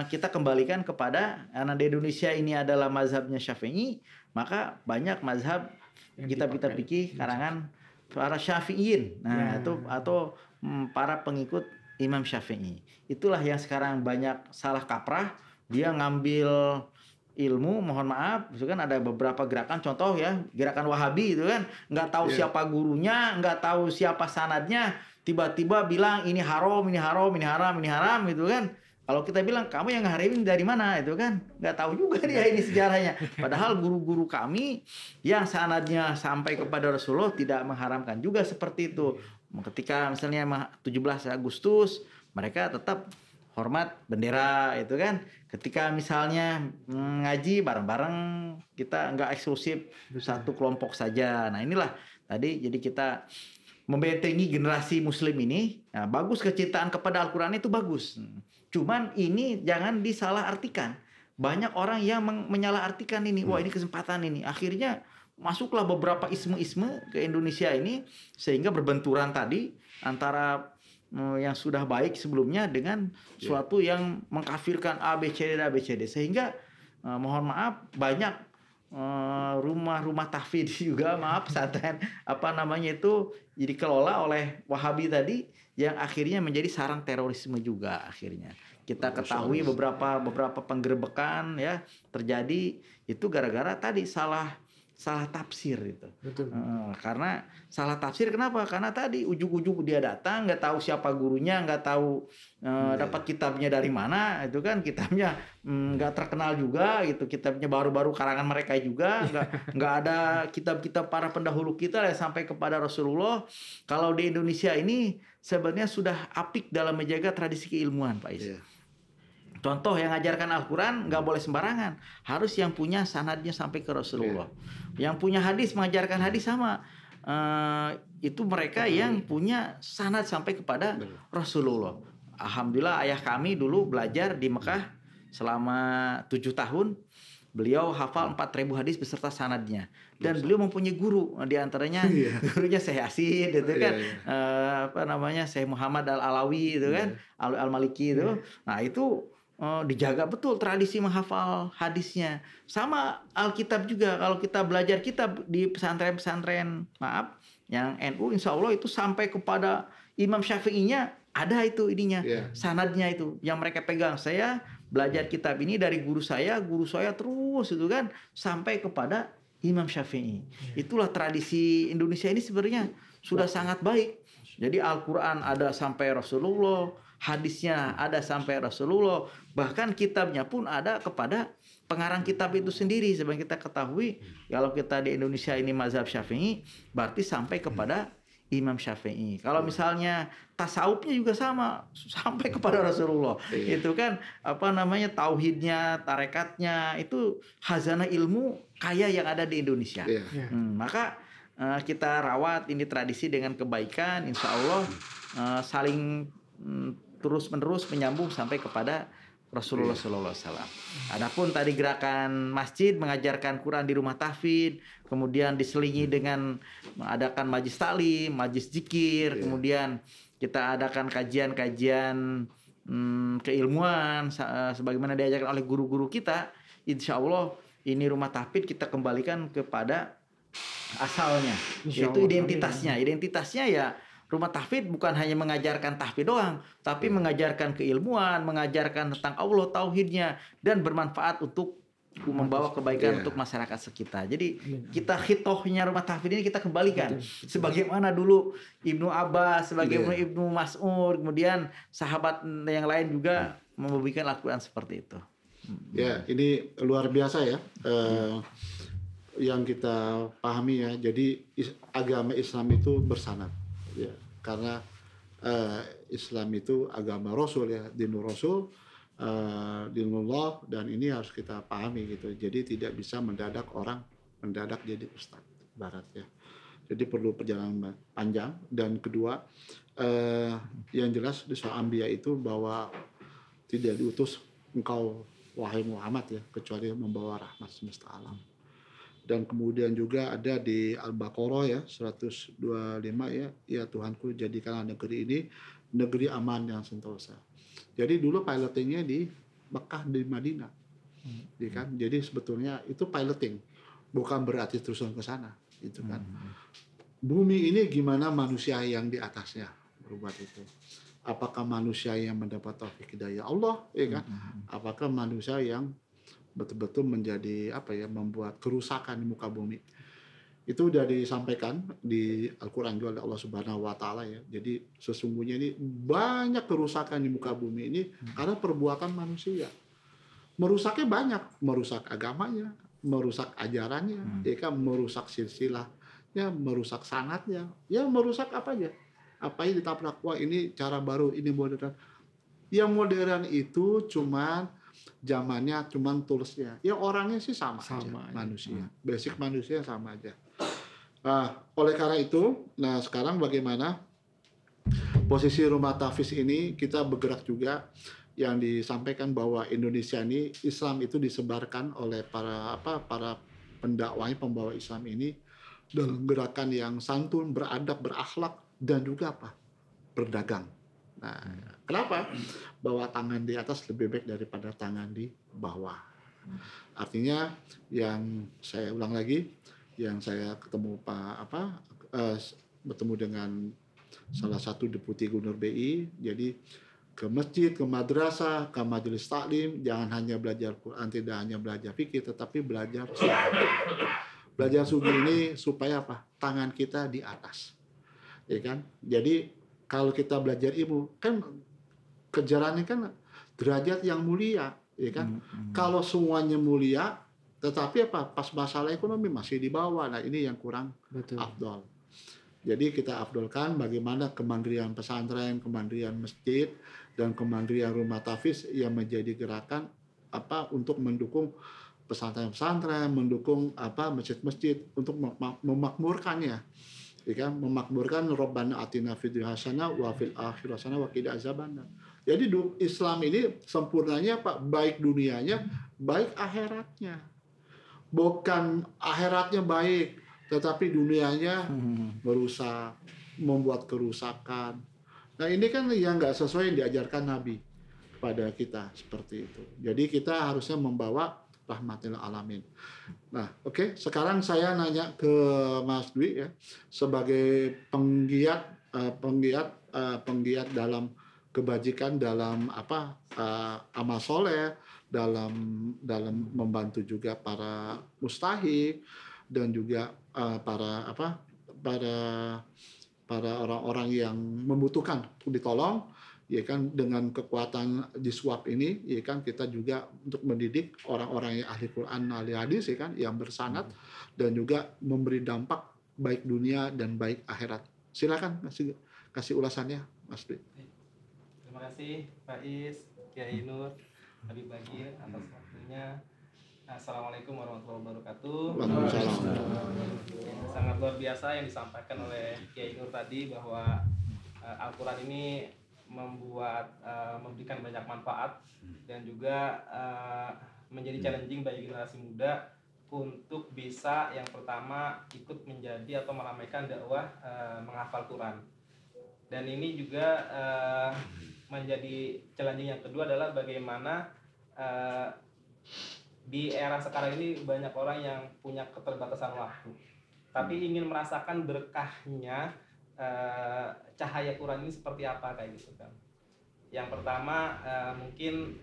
kita kembalikan kepada, karena di Indonesia ini adalah mazhabnya Syafi'i, maka banyak mazhab kitab-kitab fikih karangan para Syafi'iyin. Nah, itu atau para pengikut Imam Syafi'i. Itulah yang sekarang banyak salah kaprah, dia ngambil ilmu, mohon maaf, itu kan ada beberapa gerakan, contoh ya, gerakan Wahabi itu kan, nggak tahu siapa gurunya, nggak tahu siapa sanadnya, tiba-tiba bilang ini haram, ini haram, ini haram, ini haram, gitu kan. Kalau kita bilang kamu yang ngaharimin dari mana, itu kan nggak tahu juga dia ini sejarahnya. Padahal guru-guru kami yang sanadnya sampai kepada Rasulullah tidak mengharamkan juga seperti itu. Ketika misalnya 17 Agustus, mereka tetap hormat bendera, itu kan. Ketika misalnya ngaji bareng-bareng, kita nggak eksklusif satu kelompok saja. Nah inilah tadi, jadi kita membentengi generasi muslim ini. Nah, bagus kecintaan kepada Al-Quran itu bagus. Cuman ini jangan disalahartikan. Banyak orang yang menyalahartikan ini. Wah, ini kesempatan ini. Akhirnya masuklah beberapa isme-isme ke Indonesia ini, sehingga berbenturan tadi antara yang sudah baik sebelumnya dengan suatu yang mengkafirkan ABCD, sehingga mohon maaf banyak rumah-rumah tahfidz juga, maaf, pesantren apa namanya itu, jadi kelola oleh Wahabi tadi, yang akhirnya menjadi sarang terorisme juga. Akhirnya kita ketahui beberapa penggerebekan ya terjadi itu gara-gara tadi salah tafsir itu. Karena salah tafsir, kenapa? Karena tadi ujug-ujug dia datang, nggak tahu siapa gurunya, nggak tahu dapat kitabnya dari mana, itu kan kitabnya nggak terkenal juga gitu, kitabnya baru-baru karangan mereka juga, nggak ada kitab-kitab para pendahulu kita yang sampai kepada Rasulullah. Kalau di Indonesia ini sebenarnya sudah apik dalam menjaga tradisi keilmuan, Pak Is. Contoh yang ngajarkan Al-Quran nggak boleh sembarangan, harus yang punya sanadnya sampai ke Rasulullah. Yang punya hadis mengajarkan hadis sama, itu mereka yang punya sanad sampai kepada Rasulullah. Alhamdulillah ayah kami dulu belajar di Mekah selama 7 tahun. Beliau hafal 4.000 hadis beserta sanadnya. Dan beliau mempunyai guru, di antaranya gurunya Syekh Asid, itu kan, apa namanya, Syekh Muhammad Al-Alawi, itu kan, Al-Maliki itu. Nah itu dijaga betul tradisi menghafal hadisnya. Sama Alkitab juga, kalau kita belajar kitab di pesantren-pesantren, maaf, yang NU, insya Allah itu sampai kepada Imam Syafi'inya ada itu ininya, sanadnya itu yang mereka pegang. Saya belajar kitab ini dari guru saya terus itu kan sampai kepada Imam Syafi'i. Itulah tradisi Indonesia ini sebenarnya sudah sangat baik. Jadi Al-Quran ada sampai Rasulullah, hadisnya ada sampai Rasulullah, bahkan kitabnya pun ada kepada pengarang kitab itu sendiri. Sebenarnya kita ketahui kalau kita di Indonesia ini mazhab Syafi'i, berarti sampai kepada Imam Syafi'i. Kalau misalnya tasawufnya juga sama, sampai kepada Rasulullah. Itu kan apa namanya, tauhidnya, tarekatnya, itu khazanah ilmu kaya yang ada di Indonesia. Maka kita rawat ini tradisi dengan kebaikan, insya Allah saling terus-menerus menyambung sampai kepada Rasulullah SAW. Adapun tadi gerakan masjid mengajarkan Quran di rumah tahfidz, kemudian diselingi dengan mengadakan majlis taklim, majlis zikir, kemudian kita adakan kajian-kajian keilmuan sebagaimana diajarkan oleh guru-guru kita. Insya Allah ini rumah tahfidz kita kembalikan kepada asalnya, yaitu identitasnya. Identitasnya ya rumah tahfidz bukan hanya mengajarkan tahfidz doang, tapi mengajarkan keilmuan, mengajarkan tentang Allah, tauhidnya, dan bermanfaat untuk membawa kebaikan untuk masyarakat sekitar. Jadi kita hitohnya rumah tahfidz ini kita kembalikan. Sebagaimana dulu Ibnu Abbas, sebagaimana Ibnu Mas'ud, kemudian sahabat yang lain juga membagikan Al-Quran seperti itu. Ya, ini luar biasa ya. Yang kita pahami ya. Jadi agama Islam itu bersanad. Ya, karena Islam itu agama Rasul ya, dinur Rasul, dinullah, dan ini harus kita pahami gitu. Jadi tidak bisa mendadak jadi ustadz barat ya. Jadi perlu perjalanan panjang. Dan kedua, yang jelas di surah Anbiya itu bahwa tidak diutus engkau wahai Muhammad ya, kecuali membawa rahmat semesta alam. Dan kemudian juga ada di Al-Baqarah ya 125 ya, ya Tuhanku jadikanlah negeri ini negeri aman yang sentosa. Jadi dulu pilotingnya di Mekah, di Madinah, ya kan? Jadi sebetulnya itu piloting, bukan berarti terusan ke sana, itu kan. Bumi ini gimana manusia yang di atasnya berbuat itu? Apakah manusia yang mendapat taufik hidayah Allah, ya kan? Apakah manusia yang betul-betul menjadi membuat kerusakan di muka bumi? Itu sudah disampaikan di Al-Quran juga oleh Allah Subhanahu wa Ta'ala ya. Jadi sesungguhnya ini banyak kerusakan di muka bumi ini karena perbuatan manusia. Merusaknya banyak, merusak agamanya, merusak ajarannya, ya kan, merusak silsilahnya, merusak sanatnya, ya merusak apa aja. Apa yang ditabrak, wah ini cara baru, ini modern. Yang modern itu cuman zamannya, cuman toolsnya. Ya orangnya sih sama aja. Manusia. Basic manusia sama aja. Nah, oleh karena itu, nah sekarang bagaimana posisi rumah tahfidz ini kita bergerak juga yang disampaikan bahwa Indonesia ini Islam itu disebarkan oleh para pendakwahnya, pembawa Islam ini dalam gerakan yang santun, beradab, berakhlak, dan juga berdagang. Nah, kenapa? Bahwa tangan di atas lebih baik daripada tangan di bawah. Artinya yang saya ulang lagi, yang saya ketemu bertemu dengan salah satu deputi gubernur BI, jadi ke masjid, ke madrasah, ke majelis taklim, jangan hanya belajar Quran, tidak hanya belajar fikih, tetapi belajar sunnah. Belajar sunnah ini supaya tangan kita di atas, ya kan? Jadi kalau kita belajar ilmu, kan kejarannya kan derajat yang mulia, ya kan? Kalau semuanya mulia, tetapi pas masalah ekonomi masih di bawah, nah ini yang kurang afdol. Jadi kita afdolkan bagaimana kemandirian pesantren, kemandirian masjid, dan kemandirian rumah tahfidz yang menjadi gerakan untuk mendukung pesantren-pesantren, mendukung masjid-masjid untuk memakmurkannya. Ya kan, memakmurkan Rabbana atina fid dunya hasanah wa fil akhirati hasanah wa qina azabannar. Jadi Islam ini sempurnanya baik dunianya, baik akhiratnya. Bukan akhiratnya baik, tetapi dunianya merusak, membuat kerusakan. Nah ini kan yang nggak sesuai yang diajarkan Nabi kepada kita seperti itu. Jadi kita harusnya membawa rahmatil alamin. Nah, oke. Sekarang saya nanya ke Mas Dwi ya, sebagai penggiat dalam kebajikan, dalam amal soleh, dalam membantu juga para mustahik dan juga para orang-orang yang membutuhkan untuk ditolong, ya kan, dengan kekuatan di SWAP ini, ya kan, kita juga untuk mendidik orang-orang yang ahli Quran, ahli hadis, ya kan, yang bersanad dan juga memberi dampak baik dunia dan baik akhirat. Silakan kasih ulasannya, Mas Dwi. Terima kasih Pak Is, Kiai Nur, Habib Bagir atas waktunya. Assalamualaikum warahmatullahi wabarakatuh. Waalaikumsalam. Sangat luar biasa yang disampaikan oleh Kiai Nur tadi, bahwa Al-Quran ini memberikan banyak manfaat dan juga menjadi challenging bagi generasi muda untuk bisa yang pertama ikut menjadi atau meramaikan dakwah menghafal Quran. Dan ini juga menjadi challenging yang kedua adalah bagaimana di era sekarang ini banyak orang yang punya keterbatasan waktu, tapi ingin merasakan berkahnya cahaya Quran ini seperti apa, kayak gitu kan. Yang pertama mungkin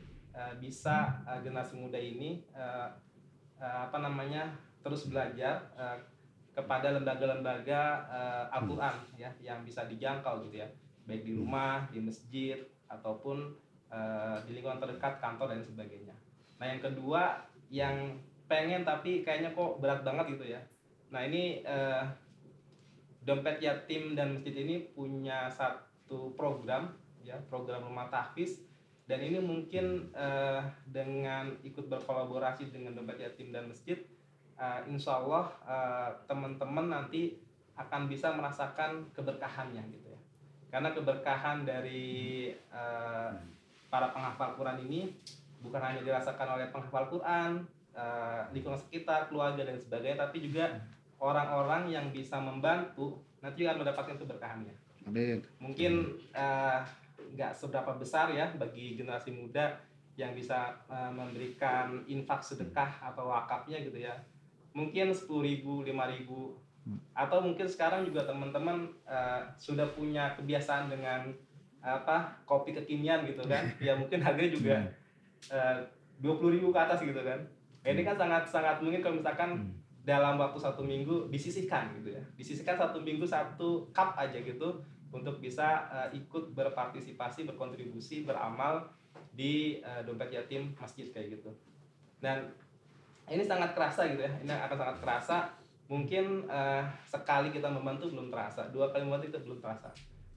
bisa generasi muda ini terus belajar kepada lembaga-lembaga Al-Quran ya yang bisa dijangkau gitu ya, baik di rumah, di masjid ataupun di lingkungan terdekat, kantor dan sebagainya. Nah yang kedua yang pengen tapi kayaknya kok berat banget gitu ya. Nah ini Dompet Yatim dan Masjid ini punya satu program ya, program rumah tahfiz, dan ini mungkin dengan ikut berkolaborasi dengan Dompet Yatim dan Masjid, insya Allah teman-teman nanti akan bisa merasakan keberkahannya gitu ya. Karena keberkahan dari para penghafal Quran ini bukan hanya dirasakan oleh penghafal Quran, lingkungan sekitar, keluarga dan sebagainya, tapi juga orang-orang yang bisa membantu nanti akan mendapatkan keberkahannya. Amin. Mungkin nggak seberapa besar ya bagi generasi muda yang bisa memberikan infak sedekah atau wakafnya gitu ya. Mungkin 10.000, 5.000, atau mungkin sekarang juga teman-teman sudah punya kebiasaan dengan kopi kekinian gitu kan. Ya mungkin harganya juga 20.000 ke atas gitu kan. Ini kan sangat mungkin kalau misalkan dalam waktu 1 minggu disisihkan gitu ya, disisihkan 1 minggu 1 cup aja gitu untuk bisa ikut berpartisipasi, berkontribusi, beramal di Dompet Yatim Masjid kayak gitu. Dan ini sangat kerasa gitu ya, ini akan sangat kerasa. Mungkin sekali kita membantu belum terasa, 2 kali membantu itu belum terasa.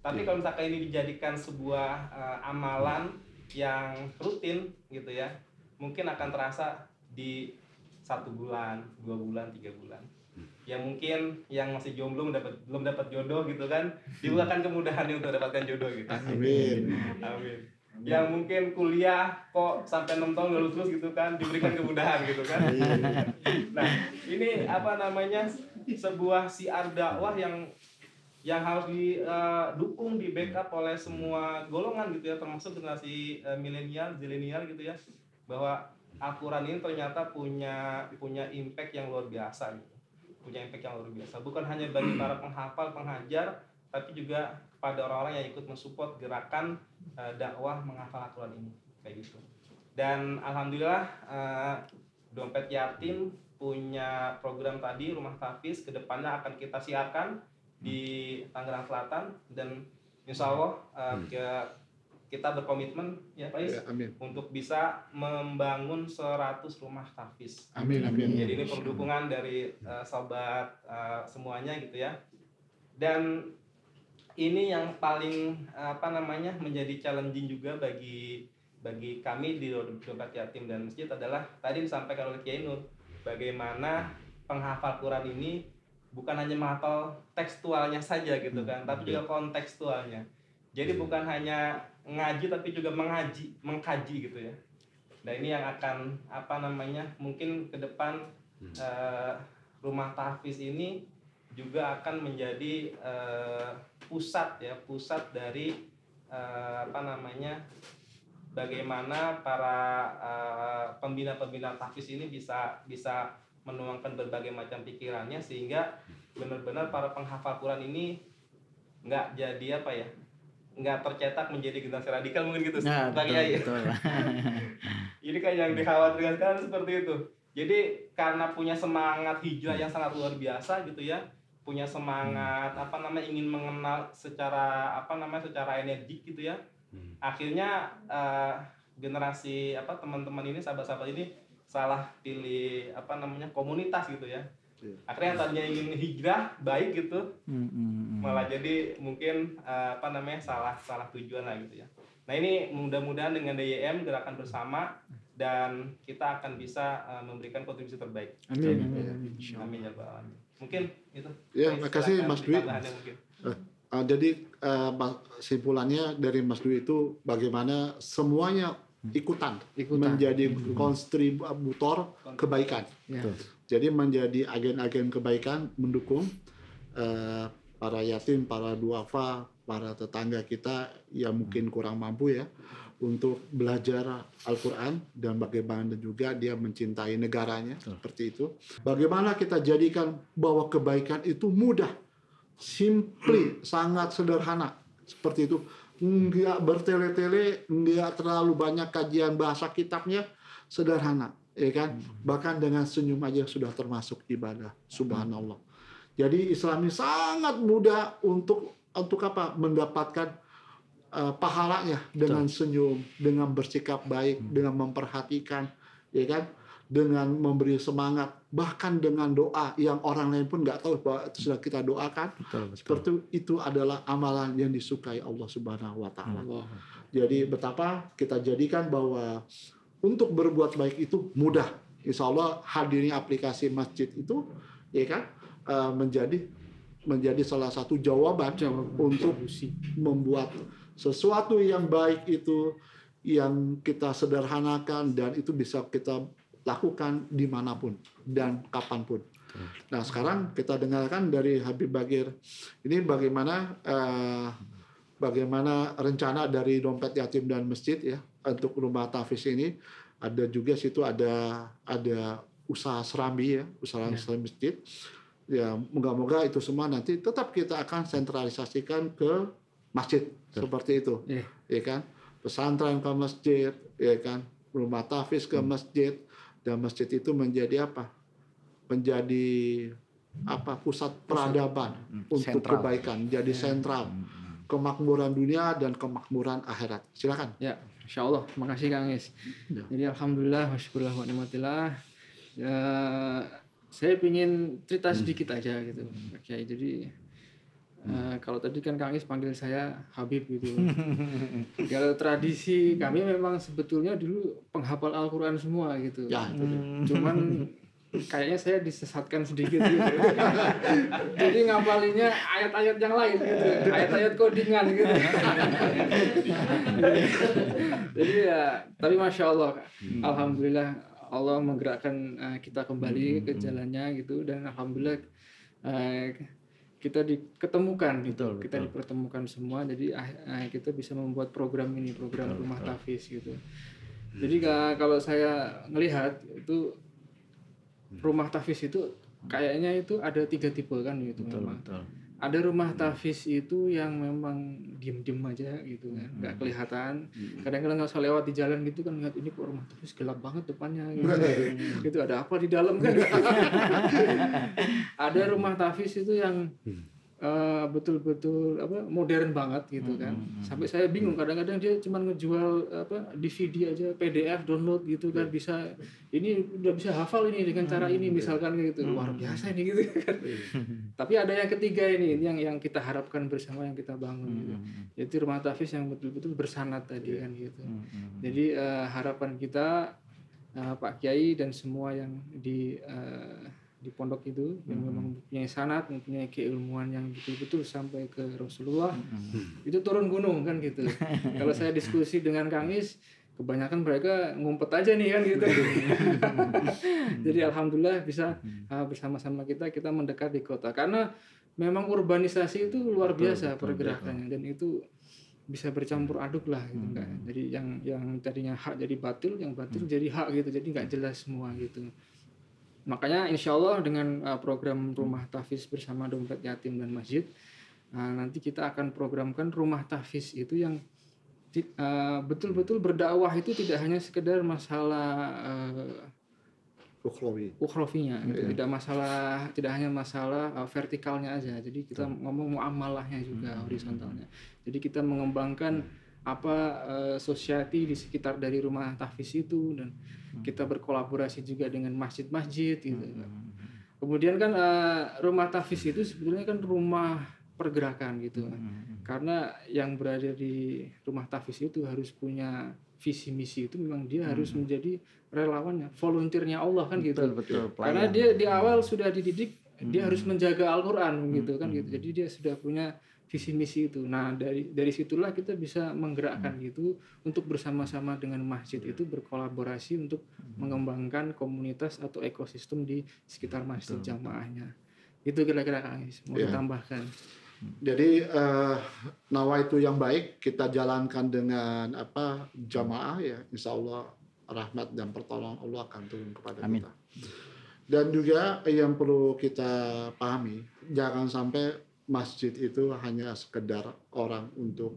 Tapi kalau misalkan ini dijadikan sebuah amalan yang rutin gitu ya, mungkin akan terasa di 1 bulan, 2 bulan, 3 bulan. Ya mungkin yang masih jomblo belum dapat jodoh gitu kan, dibukakan kemudahan untuk dapatkan jodoh gitu. Amin. Amin. Yang mungkin kuliah kok sampai 6 tahun nggak lulus gitu kan, diberikan kemudahan gitu kan. Nah ini sebuah siar dakwah yang harus didukung, di backup oleh semua golongan gitu ya, termasuk generasi milenial, zilenial gitu ya, bahwa Al-Quran ini ternyata punya impact yang luar biasa gitu. Punya impact yang luar biasa, bukan hanya bagi para penghafal, pengajar, tapi juga kepada orang-orang yang ikut mensupport gerakan dakwah menghafal Al-Quran ini kayak gitu. Dan alhamdulillah Dompet Yatim punya program tadi rumah tahfiz, kedepannya akan kita siarkan di Tangerang Selatan, dan insya Allah kita berkomitmen ya Pak Is, untuk bisa membangun 100 rumah tahfiz. Amin. Jadi ini pendukungan dari sobat semuanya gitu ya. Dan ini yang paling menjadi challenging juga bagi kami di Dompet Yatim dan Masjid adalah tadi disampaikan oleh Kiai Nur, bagaimana penghafal Quran ini bukan hanya menghafal tekstualnya saja gitu kan, tapi juga kontekstualnya. Jadi bukan hanya ngaji tapi juga mengkaji gitu ya. Nah ini yang akan mungkin ke depan rumah tahfiz ini juga akan menjadi pusat dari bagaimana para pembina tahfiz ini bisa menuangkan berbagai macam pikirannya, sehingga benar-benar para penghafal Quran ini nggak jadi nggak tercetak menjadi generasi radikal mungkin gitu. Nah, betul. Ini kan yang dikhawatirkan sekarang seperti itu. Jadi karena punya semangat hijrah yang sangat luar biasa gitu ya, punya semangat ingin mengenal secara secara energik gitu ya. Akhirnya generasi teman-teman ini, sahabat-sahabat ini salah pilih komunitas gitu ya. Akhirnya yang tadinya ingin hijrah baik gitu, malah jadi mungkin salah tujuan lah gitu ya. Nah ini mudah-mudahan dengan DYM gerakan bersama, dan kita akan bisa memberikan kontribusi terbaik. Amin. Amin ya Pak. Mungkin itu. Ya, terima kasih Mas Dwi. Jadi simpulannya dari Mas Dwi itu bagaimana semuanya ikutan. Menjadi kontributor kebaikan. Ya. Jadi menjadi agen-agen kebaikan, mendukung para yatim, para duafa, para tetangga kita yang mungkin kurang mampu ya, untuk belajar Al-Quran, dan bagaimana juga dia mencintai negaranya. Seperti itu. Bagaimana kita jadikan bahwa kebaikan itu mudah, simply, sangat sederhana. Seperti itu. Enggak bertele-tele, enggak terlalu banyak kajian bahasa kitabnya, sederhana. ya kan? Bahkan dengan senyum aja sudah termasuk ibadah. Subhanallah. Jadi Islam ini sangat mudah untuk apa? Mendapatkan pahalanya dengan senyum, dengan bersikap baik, dengan memperhatikan, ya kan? Dengan memberi semangat, bahkan dengan doa yang orang lain pun nggak tahu bahwa itu sudah kita doakan. Seperti itu adalah amalan yang disukai Allah Subhanahu wa taala. Jadi betapa kita jadikan bahwa untuk berbuat baik itu mudah. Insya Allah hadirnya aplikasi masjid itu, ya kan, menjadi salah satu jawaban untuk membuat sesuatu yang baik itu yang kita sederhanakan dan itu bisa kita lakukan dimanapun dan kapanpun. Nah sekarang kita dengarkan dari Habib Bagir ini bagaimana rencana dari Dompet Yatim dan Masjid ya untuk rumah tahfiz ini. Ada juga situ ada usaha serambi ya, usaha serambi masjid. Ya moga-moga itu semua nanti tetap kita akan sentralisasikan ke masjid seperti itu, ya kan? Pesantren ke masjid, ya kan? Rumah tahfiz ke masjid. Dan masjid itu menjadi apa? Menjadi pusat peradaban untuk sentral. Kebaikan, jadi sentral kemakmuran dunia dan kemakmuran akhirat. Silakan. Ya, Insya Allah. Terima kasih Kang Is. Jadi alhamdulillah, wasyukurlah wa ni'matillah. Saya ingin cerita sedikit aja gitu, Pak Kiai. Jadi kalau tadi kan Kang Is panggil saya Habib gitu. Kalau tradisi kami memang sebetulnya dulu penghafal Al-Quran semua gitu. Ya, itu dia. Cuman kayaknya saya disesatkan sedikit gitu. Jadi ngapalinnya ayat-ayat yang lain gitu. Ayat-ayat codingan gitu. Jadi ya, tapi Masya Allah. Alhamdulillah Allah menggerakkan kita kembali ke jalannya gitu. Dan Alhamdulillah kita diketemukan gitu. Kita dipertemukan semua. Jadi kita bisa membuat program ini, program rumah tahfiz gitu. Jadi kalau saya ngelihat itu rumah tahfiz itu kayaknya itu ada 3 tipe kan gitu. Memang. Ada rumah tahfiz itu yang memang diem-diem aja gitu kan, nggak kelihatan. Kadang-kadang nggak usah lewat di jalan gitu kan, lihat ini kok rumah tahfiz gelap banget depannya gitu. Gitu ada apa di dalam kan? Ada rumah tahfiz itu yang betul-betul modern banget gitu kan. Sampai saya bingung kadang-kadang dia cuma ngejual DVD aja, PDF download gitu kan, bisa ini udah bisa hafal ini dengan cara ini misalkan gitu. Luar biasa ini gitu kan. Tapi ada yang ketiga ini yang kita harapkan bersama, yang kita bangun gitu. Yaitu rumah tahfiz yang betul-betul bersanad tadi kan gitu. Jadi harapan kita Pak Kiai dan semua yang di pondok itu yang memang mempunyai sanad, mempunyai keilmuan yang betul-betul sampai ke Rasulullah, itu turun gunung kan gitu. Kalau saya diskusi dengan Kang Is, kebanyakan mereka ngumpet aja nih kan gitu. Jadi alhamdulillah bisa bersama-sama kita mendekat di kota, karena memang urbanisasi itu luar biasa pergerakannya, dan itu bisa bercampur aduk lah gitu kan. Jadi yang tadinya hak jadi batil, yang batil jadi hak gitu. Jadi nggak jelas semua gitu. Makanya insya Allah dengan program rumah tahfiz bersama Dompet Yatim dan Masjid, nanti kita akan programkan rumah tahfiz itu yang betul-betul berdakwah, itu tidak hanya sekedar masalah ukhrawinya gitu. Tidak hanya masalah vertikalnya aja. Jadi kita ngomong muamalahnya juga, horizontalnya. Jadi kita mengembangkan society di sekitar dari rumah tahfiz itu, dan kita berkolaborasi juga dengan masjid-masjid gitu. Kemudian kan rumah tahfiz itu sebetulnya kan rumah pergerakan gitu. Karena yang berada di rumah tahfiz itu harus punya visi misi, itu memang dia harus menjadi relawannya, volunteernya Allah kan gitu. Betul. Karena dia di awal sudah dididik, dia harus menjaga Al-Qur'an gitu kan gitu. Jadi dia sudah punya visi misi itu. Nah, dari situlah kita bisa menggerakkan gitu untuk bersama-sama dengan masjid itu berkolaborasi untuk mengembangkan komunitas atau ekosistem di sekitar masjid jamaahnya. Itu kira-kira Kang Is mau ditambahkan. Jadi nawaitu yang baik kita jalankan dengan jamaah ya, insya Allah rahmat dan pertolongan Allah akan turun kepada kita. Dan juga yang perlu kita pahami, jangan sampai masjid itu hanya sekedar orang untuk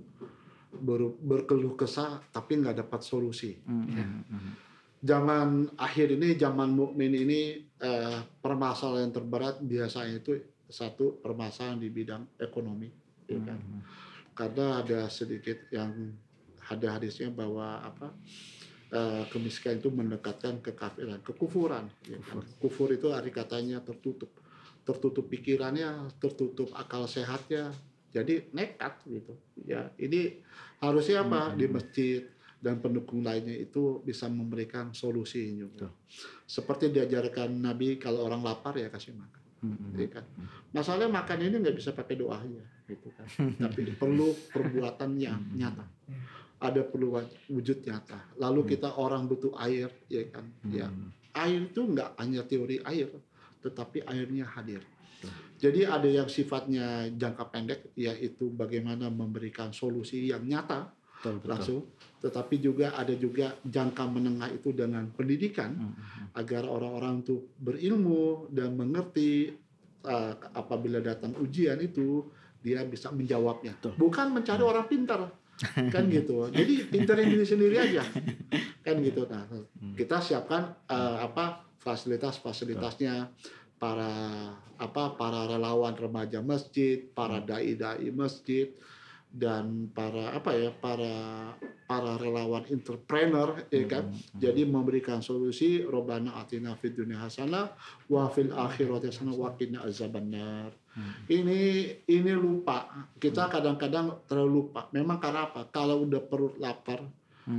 berkeluh kesah tapi nggak dapat solusi. zaman akhir ini, zaman mukmin ini, permasalahan terberat biasanya itu satu permasalahan di bidang ekonomi, ya kan? Karena ada sedikit yang ada hadisnya bahwa kemiskinan itu mendekatkan kekafiran, kekufuran. Ya kan? Kufur itu arti katanya tertutup pikirannya, tertutup akal sehatnya, jadi nekat gitu. Ya, ini harusnya di masjid dan pendukung lainnya itu bisa memberikan solusi juga. Seperti diajarkan Nabi, kalau orang lapar ya kasih makan. Ya kan? Masalahnya makan ini nggak bisa pakai doa aja, gitu kan. Tapi perlu perbuatan yang nyata. Ada perlu wujud nyata. Lalu kita orang butuh air, ya kan. Ya, air itu nggak hanya teori air, tetapi airnya hadir. Jadi ada yang sifatnya jangka pendek, yaitu bagaimana memberikan solusi yang nyata langsung, tetapi juga ada juga jangka menengah itu dengan pendidikan agar orang-orang itu berilmu dan mengerti apabila datang ujian itu dia bisa menjawabnya. Bukan mencari orang pintar, kan gitu. Jadi pintarin diri sendiri aja, kan gitu. Nah, kita siapkan fasilitasnya, para relawan remaja masjid, para dai masjid, dan para relawan entrepreneur, ya kan. Jadi memberikan solusi, Rabbana atina fid dunya hasanah wa fil akhirati hasanah wa qina azabannar. Ini lupa. Kita kadang-kadang terlalu lupa. Memang karena apa? Kalau udah perut lapar,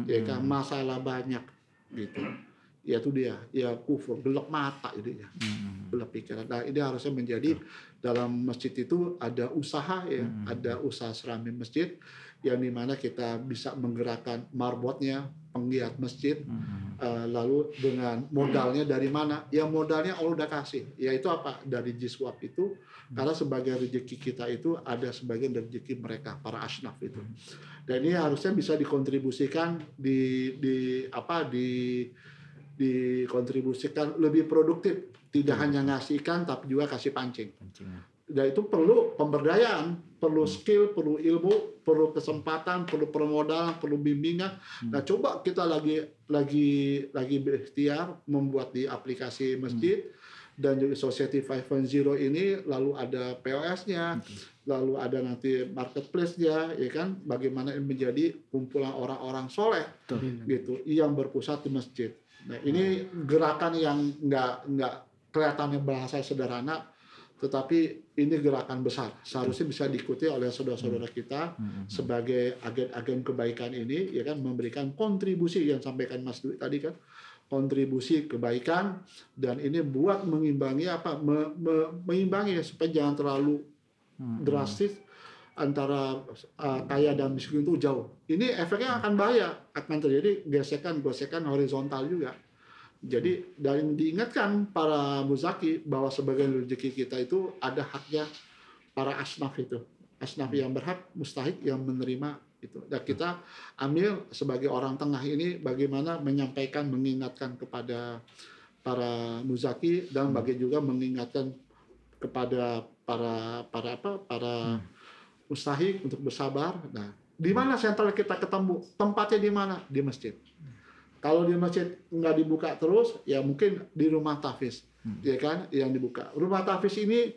ya kan, masalah banyak gitu. Ya itu dia, ya kufur, gelap mata itu ya, gelap pikiran. Nah, ini harusnya menjadi dalam masjid itu ada usaha, ya, ada usaha serami masjid yang dimana kita bisa menggerakkan marbotnya, penggiat masjid, lalu dengan modalnya dari mana? Ya modalnya Allah udah kasih, yaitu apa? Dari jiswab itu, karena sebagai rezeki kita itu ada sebagian dari rezeki mereka, para asnaf itu. Dan ini harusnya bisa dikontribusikan dikontribusikan lebih produktif, tidak hanya ngasih ikan tapi juga kasih pancing. Dan itu perlu pemberdayaan, perlu skill, perlu ilmu, perlu kesempatan, perlu permodalan, perlu bimbingan. Nah, coba kita lagi berikhtiar membuat di aplikasi masjid dan juga Society 5.0 ini, lalu ada POS-nya, lalu ada nanti marketplace-nya, ya kan? Bagaimana menjadi kumpulan orang-orang soleh, gitu, yang berpusat di masjid. Nah, ini gerakan yang nggak kelihatannya bahasa sederhana, tetapi ini gerakan besar. Seharusnya bisa diikuti oleh saudara-saudara kita sebagai agen-agen kebaikan ini, ya kan, memberikan kontribusi yang sampaikan Mas Dwi tadi kan, kontribusi kebaikan, dan ini buat mengimbangi mengimbangi supaya jangan terlalu drastis antara kaya dan miskin itu jauh. Ini efeknya akan bahaya, akan terjadi gesekan horizontal juga. Jadi dari diingatkan para muzaki bahwa sebagian rezeki kita itu ada haknya para asnaf itu. Asnaf yang berhak, mustahik yang menerima itu. Dan kita ambil sebagai orang tengah ini bagaimana menyampaikan, mengingatkan kepada para muzaki, dan juga mengingatkan kepada para mustahik untuk bersabar. Nah, di mana sentral kita ketemu? Tempatnya di mana? Di masjid. Kalau di masjid nggak dibuka terus, ya mungkin di rumah tahfiz, ya kan, yang dibuka. Rumah tahfiz ini,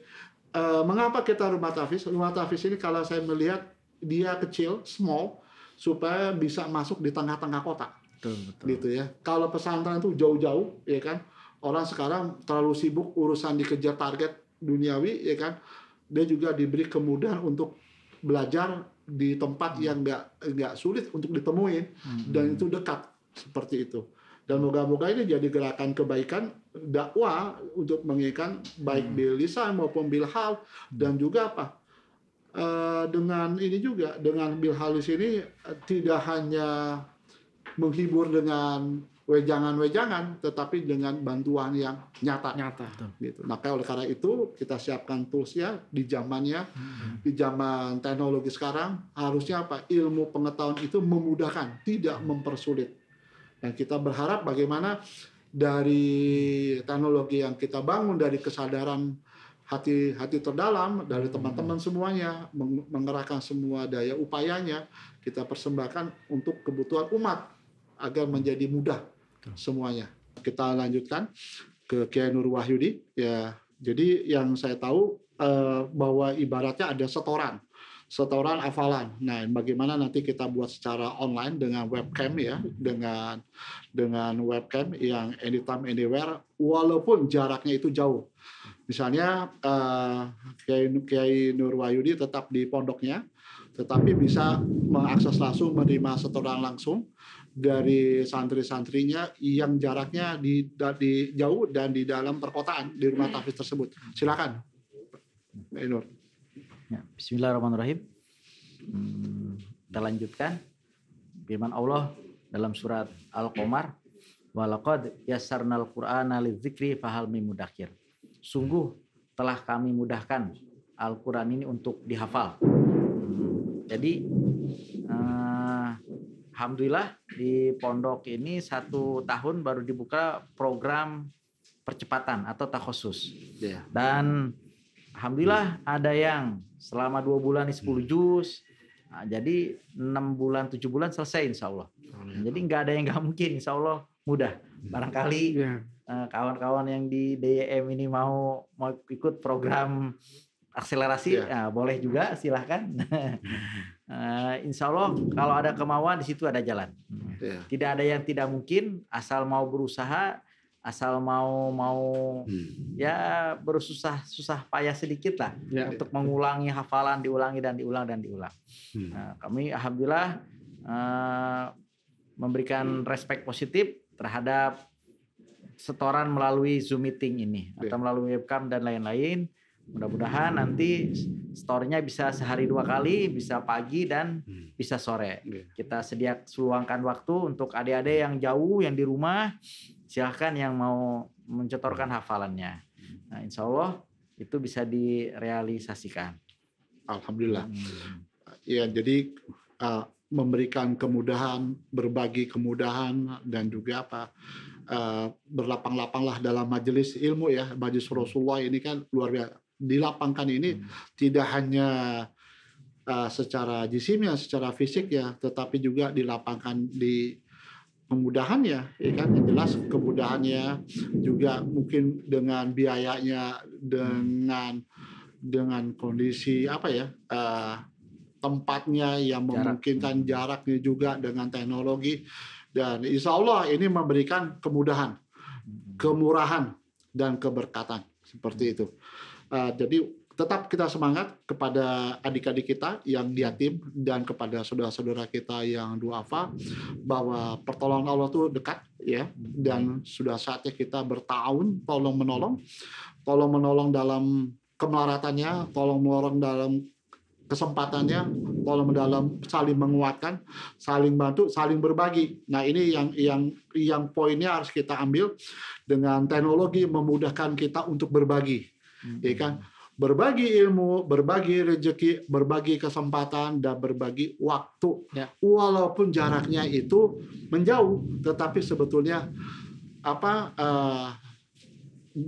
mengapa kita rumah tahfiz? Rumah tahfiz ini kalau saya melihat dia kecil, small, supaya bisa masuk di tengah-tengah kota. Betul. Gitu ya. Kalau pesantren itu jauh-jauh, ya kan. Orang sekarang terlalu sibuk urusan dikejar target duniawi, ya kan. Dia juga diberi kemudahan untuk belajar di tempat yang nggak sulit untuk ditemuin, dan itu dekat seperti itu. Dan moga-moga ini jadi gerakan kebaikan dakwah untuk mengingatkan baik bil lisan maupun bil hal, dan juga dengan ini juga, dengan bil halis ini tidak hanya menghibur dengan wejangan-wejangan, tetapi dengan bantuan yang nyata. Gitu. Nah, oleh karena itu kita siapkan toolsnya di zamannya, di zaman teknologi sekarang harusnya ilmu pengetahuan itu memudahkan, tidak mempersulit. Dan kita berharap bagaimana dari teknologi yang kita bangun, dari kesadaran hati terdalam dari teman-teman semuanya, mengerahkan semua daya upayanya, kita persembahkan untuk kebutuhan umat agar menjadi mudah semuanya. Kita lanjutkan ke Kiai Nur Wahyudi ya. Jadi yang saya tahu bahwa ibaratnya ada setoran hafalan. Nah, bagaimana nanti kita buat secara online dengan webcam ya, dengan webcam yang anytime anywhere, walaupun jaraknya itu jauh. Misalnya Kiai Nur Wahyudi tetap di pondoknya, tetapi bisa mengakses langsung, menerima setoran langsung dari santri-santrinya yang jaraknya di jauh dan di dalam perkotaan di rumah tahfiz tersebut. Silakan, Kiai Nur. Ya, Bismillahirrahmanirrahim. Kita lanjutkan firman Allah dalam surat Al-Qamar, walaqad yassarnal qur'ana lidzikri fahal mim mudakkir. Sungguh telah kami mudahkan Al-Qur'an ini untuk dihafal. Jadi alhamdulillah di pondok ini 1 tahun baru dibuka program percepatan atau takhusus. Dan alhamdulillah ada yang selama 2 bulan 10 juz. Nah, jadi 6 bulan 7 bulan selesai insya Allah. Jadi nggak ada yang nggak mungkin, insya Allah mudah. Barangkali kawan-kawan yang di DYM ini mau ikut program akselerasi, boleh juga, silahkan. Insya Allah kalau ada kemauan di situ ada jalan. Tidak ada yang tidak mungkin, asal mau berusaha, asal mau ya bersusah payah sedikit lah untuk mengulangi hafalan, diulangi dan diulang. Nah, kami alhamdulillah memberikan respek positif terhadap setoran melalui Zoom meeting ini atau melalui webcam dan lain-lain. Mudah-mudahan nanti story-nya bisa sehari 2 kali, bisa pagi dan bisa sore. Kita luangkan waktu untuk adik-adik yang jauh, yang di rumah, silahkan yang mau mencetorkan hafalannya. Nah, insya Allah itu bisa direalisasikan. Alhamdulillah. Ya, jadi memberikan kemudahan, berbagi kemudahan dan juga berlapang-lapanglah dalam majelis ilmu ya. Majelis Rasulullah ini kan luar biasa. Dilapangkan ini tidak hanya secara jisimnya, secara fisik ya, tetapi juga dilapangkan di kemudahannya, ya kan? Yang jelas kemudahannya juga mungkin dengan biayanya, dengan kondisi tempatnya yang memungkinkan, jaraknya juga dengan teknologi, dan insya Allah ini memberikan kemudahan, kemurahan dan keberkatan seperti itu. Jadi tetap kita semangat kepada adik-adik kita yang yatim dan kepada saudara-saudara kita yang duafa bahwa pertolongan Allah itu dekat ya, dan sudah saatnya kita bertahun tolong menolong dalam kemelaratannya, tolong menolong dalam kesempatannya, tolong dalam saling menguatkan, saling bantu, saling berbagi. Nah, ini yang poinnya harus kita ambil, dengan teknologi memudahkan kita untuk berbagi. Ya kan? Berbagi ilmu, berbagi rezeki, berbagi kesempatan, dan berbagi waktu. Walaupun jaraknya itu menjauh, tetapi sebetulnya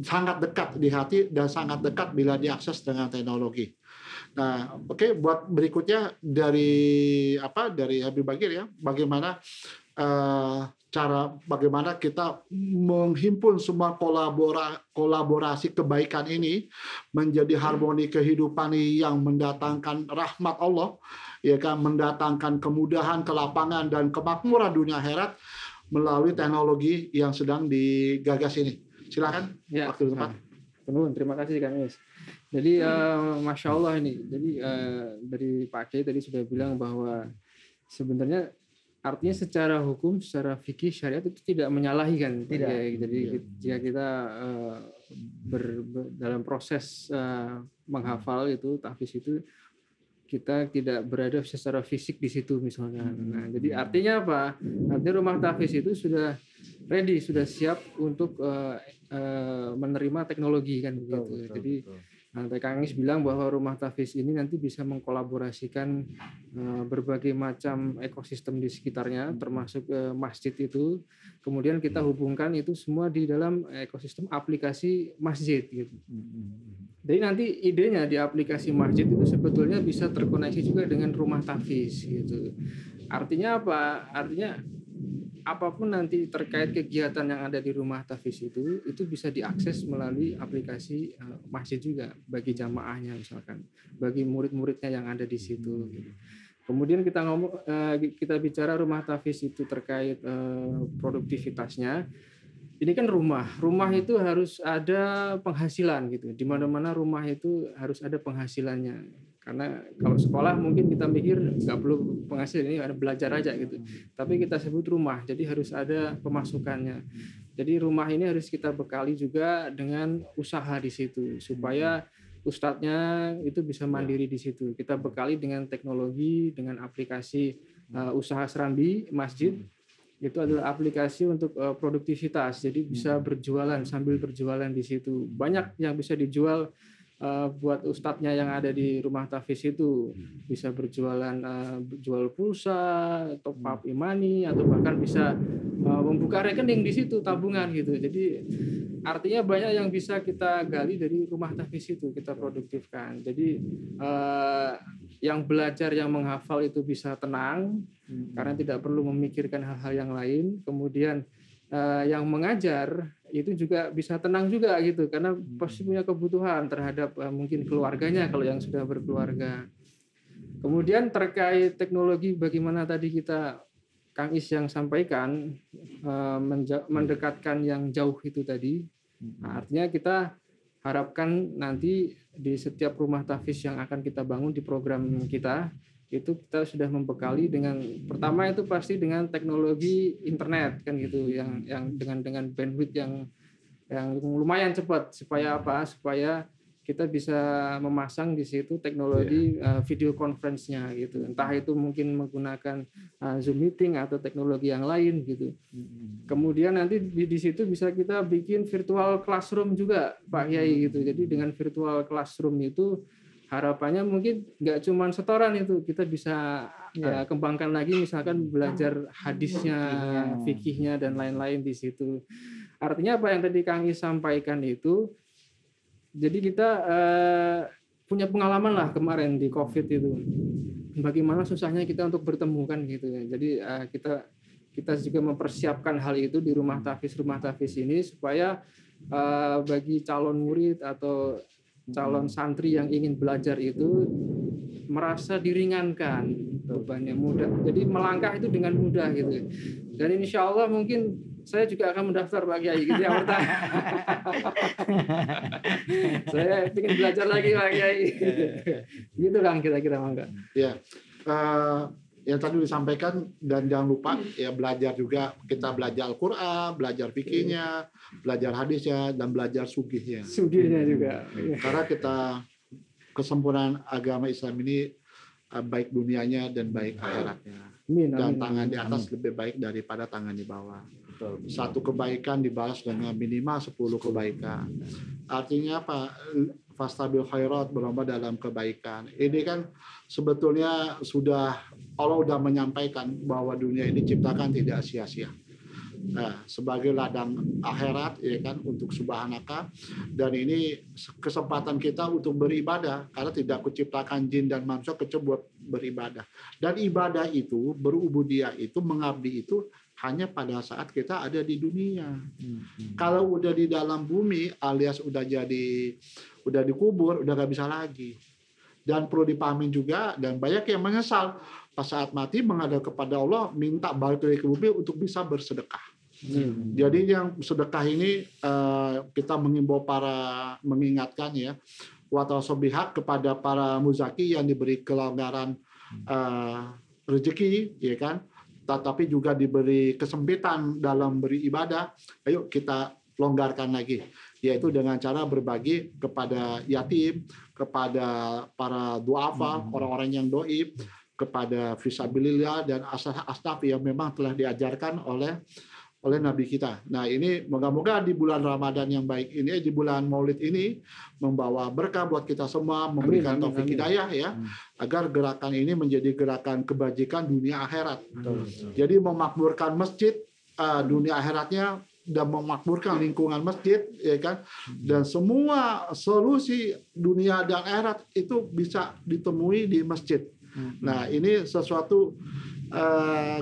sangat dekat di hati dan sangat dekat bila diakses dengan teknologi. Nah, buat berikutnya dari Habib Bagir ya, bagaimana bagaimana kita menghimpun semua kolaborasi kebaikan ini menjadi harmoni kehidupan yang mendatangkan rahmat Allah, ya kan, mendatangkan kemudahan, kelapangan dan kemakmuran dunia akhirat melalui teknologi yang sedang digagas ini. Silakan, waktu tepat. Terima kasih Kang Is. Jadi Masya Allah ini. Jadi dari Pak Kiai tadi sudah bilang bahwa sebenarnya artinya secara hukum, secara fikih syariat itu tidak menyalahi kan. Tidak. Ya, jadi jika kita dalam proses menghafal itu, tahfiz itu, kita tidak berada secara fisik di situ misalnya. Nah, jadi artinya apa? Artinya rumah tahfiz itu sudah ready, sudah siap untuk menerima teknologi kan begitu. Jadi nanti Kang Is bilang bahwa rumah tahfiz ini nanti bisa mengkolaborasikan berbagai macam ekosistem di sekitarnya, termasuk masjid itu. Kemudian kita hubungkan itu semua di dalam ekosistem aplikasi masjid gitu. Jadi nanti idenya di aplikasi masjid itu sebetulnya bisa terkoneksi juga dengan rumah tahfiz gitu. Artinya apa? Artinya apapun nanti terkait kegiatan yang ada di rumah tahfiz itu bisa diakses melalui aplikasi masjid juga bagi jamaahnya misalkan, bagi murid-muridnya yang ada di situ. Gitu. Kemudian kita bicara rumah tahfiz itu terkait produktivitasnya. Ini kan rumah itu harus ada penghasilan gitu. Di mana-mana rumah itu harus ada penghasilannya. Karena kalau sekolah mungkin kita mikir nggak perlu penghasilan, ini ada belajar aja gitu. Tapi kita sebut rumah, jadi harus ada pemasukannya. Jadi rumah ini harus kita bekali juga dengan usaha di situ supaya ustadznya itu bisa mandiri di situ. Kita bekali dengan teknologi, dengan aplikasi usaha serambi masjid. Itu adalah aplikasi untuk produktivitas. Jadi bisa berjualan sambil berjualan di situ. Banyak yang bisa dijual buat ustadznya yang ada di rumah tahfiz itu, bisa berjualan jual pulsa, top up e-money, atau bahkan bisa membuka rekening di situ, tabungan gitu. Jadi artinya banyak yang bisa kita gali dari rumah tahfiz itu, kita produktifkan. Jadi yang belajar, yang menghafal itu bisa tenang karena tidak perlu memikirkan hal-hal yang lain. Kemudian yang mengajar itu juga bisa tenang juga gitu, karena pasti punya kebutuhan terhadap mungkin keluarganya kalau yang sudah berkeluarga. Kemudian terkait teknologi, bagaimana tadi Kang Is yang sampaikan mendekatkan yang jauh itu tadi. Nah, artinya kita harapkan nanti di setiap rumah tahfiz yang akan kita bangun di program kita, itu kita sudah membekali dengan, pertama itu pasti dengan teknologi internet kan gitu, yang dengan bandwidth yang lumayan cepat, supaya apa? Supaya kita bisa memasang di situ teknologi video conference-nya gitu. Entah itu mungkin menggunakan Zoom meeting atau teknologi yang lain gitu. Kemudian nanti di situ bisa kita bikin virtual classroom juga, Pak Yai gitu. Jadi dengan virtual classroom itu harapannya mungkin nggak cuma setoran itu, kita bisa kembangkan lagi, misalkan belajar hadisnya, fikihnya dan lain-lain di situ. Artinya apa yang tadi Kang Is sampaikan itu, jadi kita punya pengalaman lah kemarin di COVID itu, bagaimana susahnya kita untuk bertemu kan gitu ya. Jadi kita juga mempersiapkan hal itu di rumah tahfiz ini supaya bagi calon murid atau calon santri yang ingin belajar itu merasa diringankan bebannya, mudah. Jadi melangkah itu dengan mudah gitu. Dan insya Allah mungkin saya juga akan mendaftar Pak Kiai gitu yang pertama. Saya ingin belajar lagi Pak Kiai. Gitu kan kira-kira Mangga. Ya. Yang tadi disampaikan, dan jangan lupa ya belajar juga, kita belajar Al-Qur'an, belajar fikihnya, belajar hadisnya, dan belajar sugihnya. Sugihnya juga. Karena kesempurnaan agama Islam ini baik dunianya dan baik akhiratnya. Dan tangan di atas lebih baik daripada tangan di bawah. Satu kebaikan dibalas dengan minimal 10 kebaikan. Artinya apa? Fastabil khairat, berlomba dalam kebaikan. Ini kan sebetulnya Allah sudah menyampaikan bahwa dunia ini diciptakan tidak sia-sia. Nah, sebagai ladang akhirat ya kan, untuk subhanaka, dan ini kesempatan kita untuk beribadah, karena tidak kuciptakan jin dan manusia kecuali buat beribadah. Dan ibadah itu, berubudiyah itu, mengabdi itu hanya pada saat kita ada di dunia. Kalau udah di dalam bumi alias udah dikubur, udah gak bisa lagi. Dan perlu dipahami juga, dan banyak yang menyesal pas saat mati menghadap kepada Allah, minta balik dari ke bumi untuk bisa bersedekah. Jadi yang sedekah ini kita mengingatkan ya, watasobihak kepada para muzaki yang diberi kelonggaran rezeki, ya kan, tetapi juga diberi kesempitan dalam beribadah. Ayo kita longgarkan lagi, yaitu dengan cara berbagi kepada yatim, kepada para duafa, orang-orang yang doib, kepada fisabilillah dan asnaf yang memang telah diajarkan oleh Nabi kita. Nah, ini moga-moga di bulan Ramadan yang baik ini, di bulan Maulid ini, membawa berkah buat kita semua, memberikan taufik hidayah ya, agar gerakan ini menjadi gerakan kebajikan dunia akhirat. Jadi memakmurkan masjid dunia akhiratnya, dan memakmurkan lingkungan masjid, ya kan, dan semua solusi dunia dan akhirat itu bisa ditemui di masjid. Nah, ini sesuatu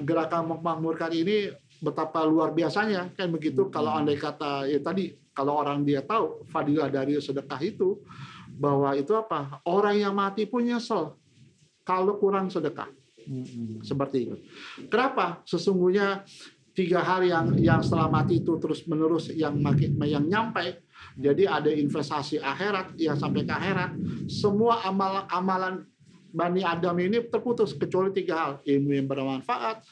gerakan memakmurkan ini betapa luar biasanya kan begitu. Kalau andai kata ya tadi, kalau orang dia tahu fadilah dari sedekah itu, bahwa itu apa, orang yang mati pun nyesel kalau kurang sedekah. Seperti itu. Kenapa? Sesungguhnya 3 hal yang setelah mati itu terus menerus yang nyampe. Jadi ada investasi akhirat yang sampai ke akhirat. Semua amalan Bani Adam ini terputus kecuali 3 hal: ilmu yang bermanfaat,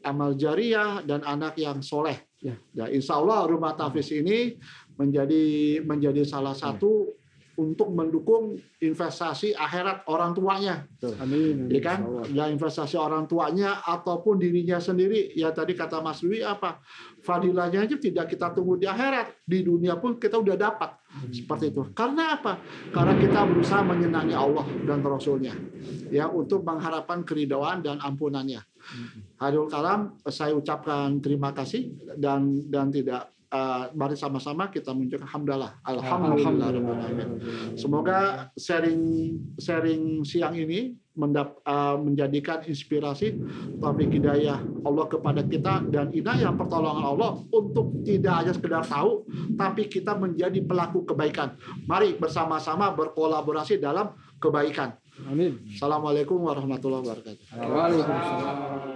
amal jariah, dan anak yang soleh. Ya, insya Allah rumah tahfiz ini menjadi salah satu untuk mendukung investasi akhirat orang tuanya. Amin. Ya kan? Ya, investasi orang tuanya ataupun dirinya sendiri. Ya tadi kata Mas Dwi apa? Fadilahnya aja tidak kita tunggu di akhirat, di dunia pun kita udah dapat. Seperti itu. Karena apa? Karena kita berusaha menyenangi Allah dan Rasulnya. Ya, untuk mengharapkan keridhaan dan ampunannya. Hadul kalam, saya ucapkan terima kasih dan tidak mari sama-sama kita mengucapkan alhamdulillah. Semoga sharing siang ini menjadikan inspirasi, taufik hidayah Allah kepada kita, dan inayah pertolongan Allah untuk tidak hanya sekedar tahu, tapi kita menjadi pelaku kebaikan. Mari bersama-sama berkolaborasi dalam kebaikan. Amin. Assalamualaikum warahmatullahi wabarakatuh. Waalaikumsalam.